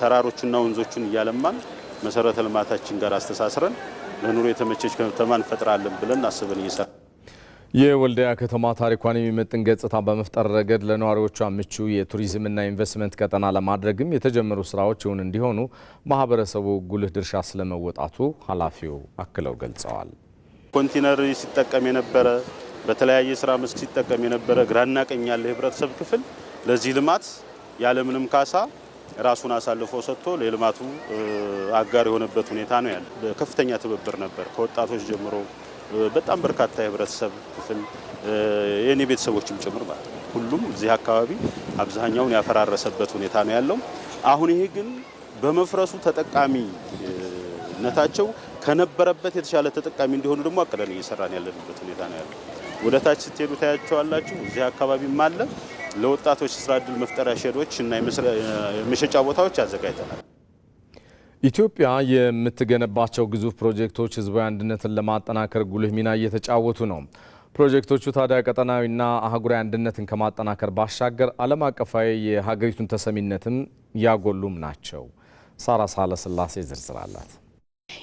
ተራሮችና ወንዞችን እያለማን መሰረተ ልማታችን ጋር አስተሳስረን ለኑሮ የተመቸች ከተማ እንፈጥራለን ብለን አስበን እየሰራ የወልዲያ ከተማ ታሪኳን የሚመጥን ገጽታ በመፍጠር ረገድ ለነዋሪዎቿ ምቹ የቱሪዝምና ኢንቨስትመንት ቀጠና ለማድረግም የተጀመሩ ስራዎች እውን እንዲሆኑ ማህበረሰቡ ጉልህ ድርሻ ስለመወጣቱ ኃላፊው አክለው ገልጸዋል። ኮንቴነር ሲጠቀም የነበረ በተለያየ ስራ መስክ ሲጠቀም የነበረ ግራና ቀኝ ያለ ህብረተሰብ ክፍል ለዚህ ልማት ያለምንም ካሳ ራሱን አሳልፎ ሰጥቶ ለልማቱ አጋር የሆነበት ሁኔታ ነው ያለ። ከፍተኛ ትብብር ነበር ከወጣቶች ጀምሮ በጣም በርካታ የህብረተሰብ ክፍል የኔ ቤተሰቦችም ጭምር ማለት ሁሉም እዚህ አካባቢ አብዛኛውን ያፈራረሰበት ሁኔታ ነው ያለው። አሁን ይሄ ግን በመፍረሱ ተጠቃሚነታቸው ከነበረበት የተሻለ ተጠቃሚ እንዲሆኑ ደግሞ አቅደን እየሰራን ያለንበት ሁኔታ ነው ያለው። ወደ ታች ስትሄዱ ታያቸዋላችሁ። እዚህ አካባቢም አለ ለወጣቶች ስራ ዕድል መፍጠሪያ ሼዶች እና የመሸጫ ቦታዎች አዘጋጅተናል። ኢትዮጵያ የምትገነባቸው ግዙፍ ፕሮጀክቶች ህዝባዊ አንድነትን ለማጠናከር ጉልህ ሚና እየተጫወቱ ነው። ፕሮጀክቶቹ ታዲያ ቀጠናዊና አህጉራዊ አንድነትን ከማጠናከር ባሻገር ዓለም አቀፋዊ የሀገሪቱን ተሰሚነትም ያጎሉም ናቸው። ሳራ ሳለስላሴ ዝርዝር አላት።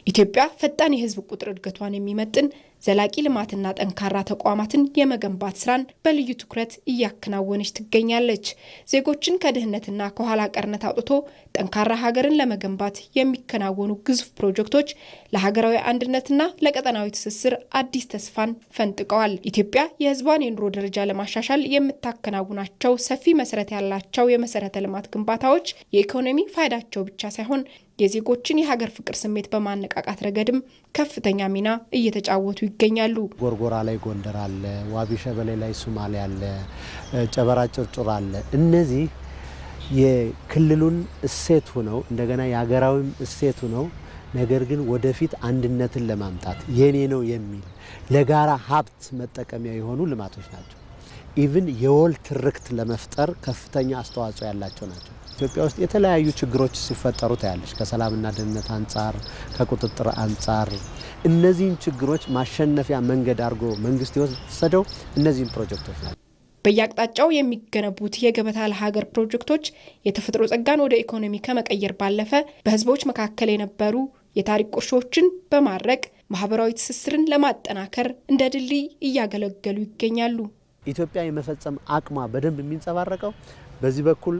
ኢትዮጵያ ፈጣን የህዝብ ቁጥር እድገቷን የሚመጥን ዘላቂ ልማትና ጠንካራ ተቋማትን የመገንባት ስራን በልዩ ትኩረት እያከናወነች ትገኛለች። ዜጎችን ከድህነትና ከኋላ ቀርነት አውጥቶ ጠንካራ ሀገርን ለመገንባት የሚከናወኑ ግዙፍ ፕሮጀክቶች ለሀገራዊ አንድነትና ለቀጠናዊ ትስስር አዲስ ተስፋን ፈንጥቀዋል። ኢትዮጵያ የህዝቧን የኑሮ ደረጃ ለማሻሻል የምታከናውናቸው ሰፊ መሰረት ያላቸው የመሰረተ ልማት ግንባታዎች የኢኮኖሚ ፋይዳቸው ብቻ ሳይሆን የዜጎችን የሀገር ፍቅር ስሜት በማነቃቃት ረገድም ከፍተኛ ሚና እየተጫወቱ ይገኛሉ። ጎርጎራ ላይ ጎንደር አለ፣ ዋቢ ሸበሌ ላይ ሶማሌ አለ፣ ጨበራ ጭርጭር አለ። እነዚህ የክልሉን እሴት ሆነው እንደገና የሀገራዊም እሴት ሆነው ነገር ግን ወደፊት አንድነትን ለማምጣት የኔ ነው የሚል ለጋራ ሀብት መጠቀሚያ የሆኑ ልማቶች ናቸው። ኢቭን የወል ትርክት ለመፍጠር ከፍተኛ አስተዋጽኦ ያላቸው ናቸው። ኢትዮጵያ ውስጥ የተለያዩ ችግሮች ሲፈጠሩ ታያለች። ከሰላምና ደህንነት አንጻር፣ ከቁጥጥር አንጻር እነዚህን ችግሮች ማሸነፊያ መንገድ አድርጎ መንግስት የወሰደው እነዚህን ፕሮጀክቶች ናቸው። በየአቅጣጫው የሚገነቡት የገበታ ለሀገር ፕሮጀክቶች የተፈጥሮ ጸጋን ወደ ኢኮኖሚ ከመቀየር ባለፈ በህዝቦች መካከል የነበሩ የታሪክ ቁርሾችን በማድረቅ ማህበራዊ ትስስርን ለማጠናከር እንደ ድልድይ እያገለገሉ ይገኛሉ። ኢትዮጵያ የመፈጸም አቅሟ በደንብ የሚንጸባረቀው በዚህ በኩል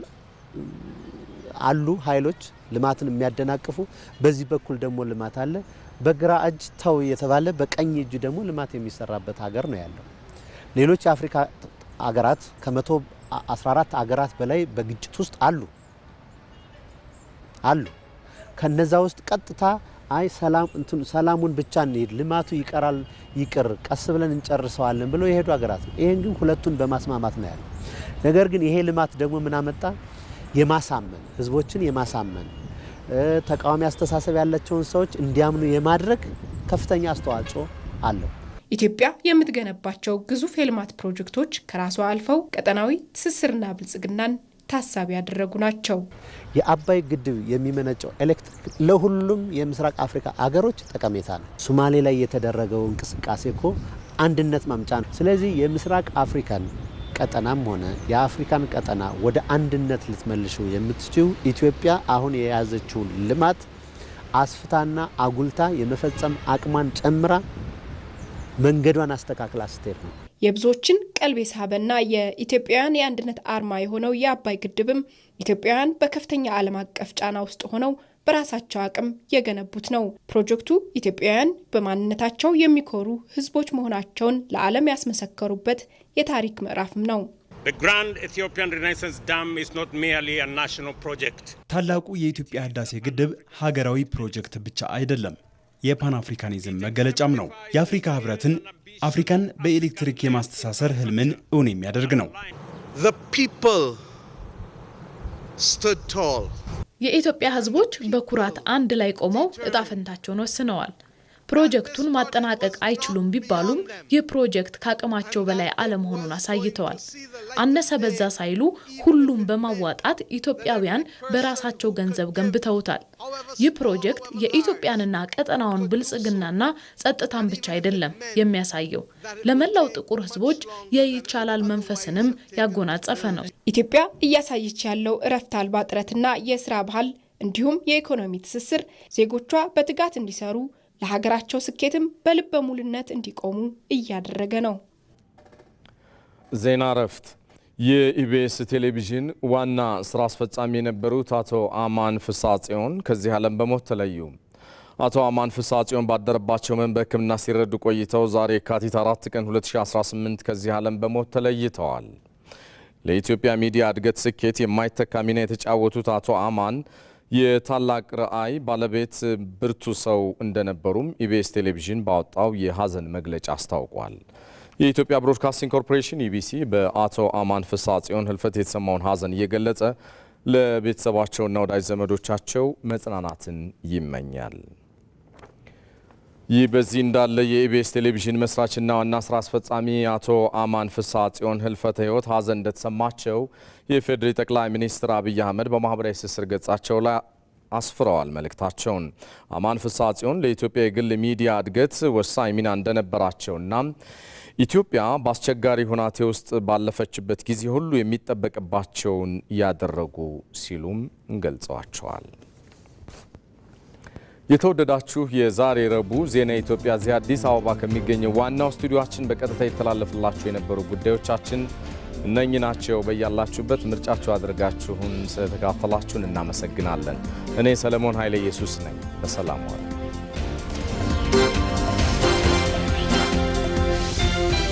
አሉ ኃይሎች ልማትን የሚያደናቅፉ፣ በዚህ በኩል ደግሞ ልማት አለ። በግራ እጅ ተው የተባለ በቀኝ እጅ ደግሞ ልማት የሚሰራበት ሀገር ነው ያለው። ሌሎች የአፍሪካ ሀገራት ከ114 ሀገራት በላይ በግጭት ውስጥ አሉ። ከነዛ ውስጥ ቀጥታ አይ ሰላሙን ብቻ እንሂድ ልማቱ ይቀራል ይቅር ቀስ ብለን እንጨርሰዋለን ብለው የሄዱ ሀገራት ነው። ይሄን ግን ሁለቱን በማስማማት ነው ያለው። ነገር ግን ይሄ ልማት ደግሞ ምን አመጣ? የማሳመን ህዝቦችን የማሳመን ተቃዋሚ አስተሳሰብ ያላቸውን ሰዎች እንዲያምኑ የማድረግ ከፍተኛ አስተዋጽኦ አለው። ኢትዮጵያ የምትገነባቸው ግዙፍ የልማት ፕሮጀክቶች ከራሷ አልፈው ቀጠናዊ ትስስርና ብልጽግናን ታሳቢ ያደረጉ ናቸው። የአባይ ግድብ የሚመነጨው ኤሌክትሪክ ለሁሉም የምስራቅ አፍሪካ አገሮች ጠቀሜታ ነው። ሶማሌ ላይ የተደረገው እንቅስቃሴ እኮ አንድነት ማምጫ ነው። ስለዚህ የምስራቅ አፍሪካን ቀጠናም ሆነ የአፍሪካን ቀጠና ወደ አንድነት ልትመልሹ የምትችው ኢትዮጵያ አሁን የያዘችውን ልማት አስፍታና አጉልታ የመፈጸም አቅሟን ጨምራ መንገዷን አስተካክላ ስትሄድ ነው። የብዙዎችን ቀልብ የሳበና የኢትዮጵያውያን የአንድነት አርማ የሆነው የአባይ ግድብም ኢትዮጵያውያን በከፍተኛ ዓለም አቀፍ ጫና ውስጥ ሆነው በራሳቸው አቅም የገነቡት ነው። ፕሮጀክቱ ኢትዮጵያውያን በማንነታቸው የሚኮሩ ህዝቦች መሆናቸውን ለዓለም ያስመሰከሩበት የታሪክ ምዕራፍም ነው። The Grand Ethiopian Renaissance Dam is not merely a national project. ታላቁ የኢትዮጵያ ህዳሴ ግድብ ሀገራዊ ፕሮጀክት ብቻ አይደለም፣ የፓን አፍሪካኒዝም መገለጫም ነው። የአፍሪካ ህብረትን አፍሪካን በኤሌክትሪክ የማስተሳሰር ህልምን እውን የሚያደርግ ነው። The people stood tall. የኢትዮጵያ ህዝቦች በኩራት አንድ ላይ ቆመው እጣ ፈንታቸውን ወስነዋል። ፕሮጀክቱን ማጠናቀቅ አይችሉም ቢባሉም ይህ ፕሮጀክት ካቅማቸው በላይ አለመሆኑን አሳይተዋል። አነሰ በዛ ሳይሉ ሁሉም በማዋጣት ኢትዮጵያውያን በራሳቸው ገንዘብ ገንብተውታል። ይህ ፕሮጀክት የኢትዮጵያንና ቀጠናውን ብልጽግናና ጸጥታን ብቻ አይደለም የሚያሳየው፣ ለመላው ጥቁር ህዝቦች የይቻላል መንፈስንም ያጎናጸፈ ነው። ኢትዮጵያ እያሳየች ያለው እረፍት አልባ ጥረትና የስራ ባህል እንዲሁም የኢኮኖሚ ትስስር ዜጎቿ በትጋት እንዲሰሩ ለሀገራቸው ስኬትም በልበ ሙሉነት እንዲቆሙ እያደረገ ነው። ዜና እረፍት። የኢቢኤስ ቴሌቪዥን ዋና ስራ አስፈጻሚ የነበሩት አቶ አማን ፍሳጽዮን ከዚህ ዓለም በሞት ተለዩ። አቶ አማን ፍሳጽዮን ባደረባቸው ህመም በሕክምና ሲረዱ ቆይተው ዛሬ የካቲት 4 ቀን 2018 ከዚህ ዓለም በሞት ተለይተዋል። ለኢትዮጵያ ሚዲያ እድገት ስኬት የማይተካ ሚና የተጫወቱት አቶ አማን የታላቅ ራዕይ ባለቤት ብርቱ ሰው እንደነበሩም ኢቢኤስ ቴሌቪዥን ባወጣው የሀዘን መግለጫ አስታውቋል። የኢትዮጵያ ብሮድካስቲንግ ኮርፖሬሽን ኢቢሲ በአቶ አማን ፍሳጽዮን ህልፈት የተሰማውን ሀዘን እየገለጸ ለቤተሰባቸውና ወዳጅ ዘመዶቻቸው መጽናናትን ይመኛል። ይህ በዚህ እንዳለ የኢቢኤስ ቴሌቪዥን መስራችና ዋና ስራ አስፈጻሚ አቶ አማን ፍሳጽዮን ህልፈተ ህይወት ሀዘን እንደተሰማቸው የፌዴሪ ጠቅላይ ሚኒስትር አብይ አህመድ በማህበራዊ ትስስር ገጻቸው ላይ አስፍረዋል መልእክታቸውን። አማን ፍሳጽዮን ለኢትዮጵያ የግል ሚዲያ እድገት ወሳኝ ሚና እንደነበራቸውና ኢትዮጵያ በአስቸጋሪ ሁናቴ ውስጥ ባለፈችበት ጊዜ ሁሉ የሚጠበቅባቸውን ያደረጉ ሲሉም ገልጸዋቸዋል። የተወደዳችሁ የዛሬ ረቡዕ ዜና ኢትዮጵያ እዚህ አዲስ አበባ ከሚገኘው ዋናው ስቱዲዮአችን በቀጥታ ይተላለፍላችሁ የነበሩ ጉዳዮቻችን እነኚህ ናቸው። በያላችሁበት ምርጫችሁ አድርጋችሁን ስለተካፈላችሁን እናመሰግናለን። እኔ ሰለሞን ኃይለ ኢየሱስ ነኝ። በሰላም ዋሉ።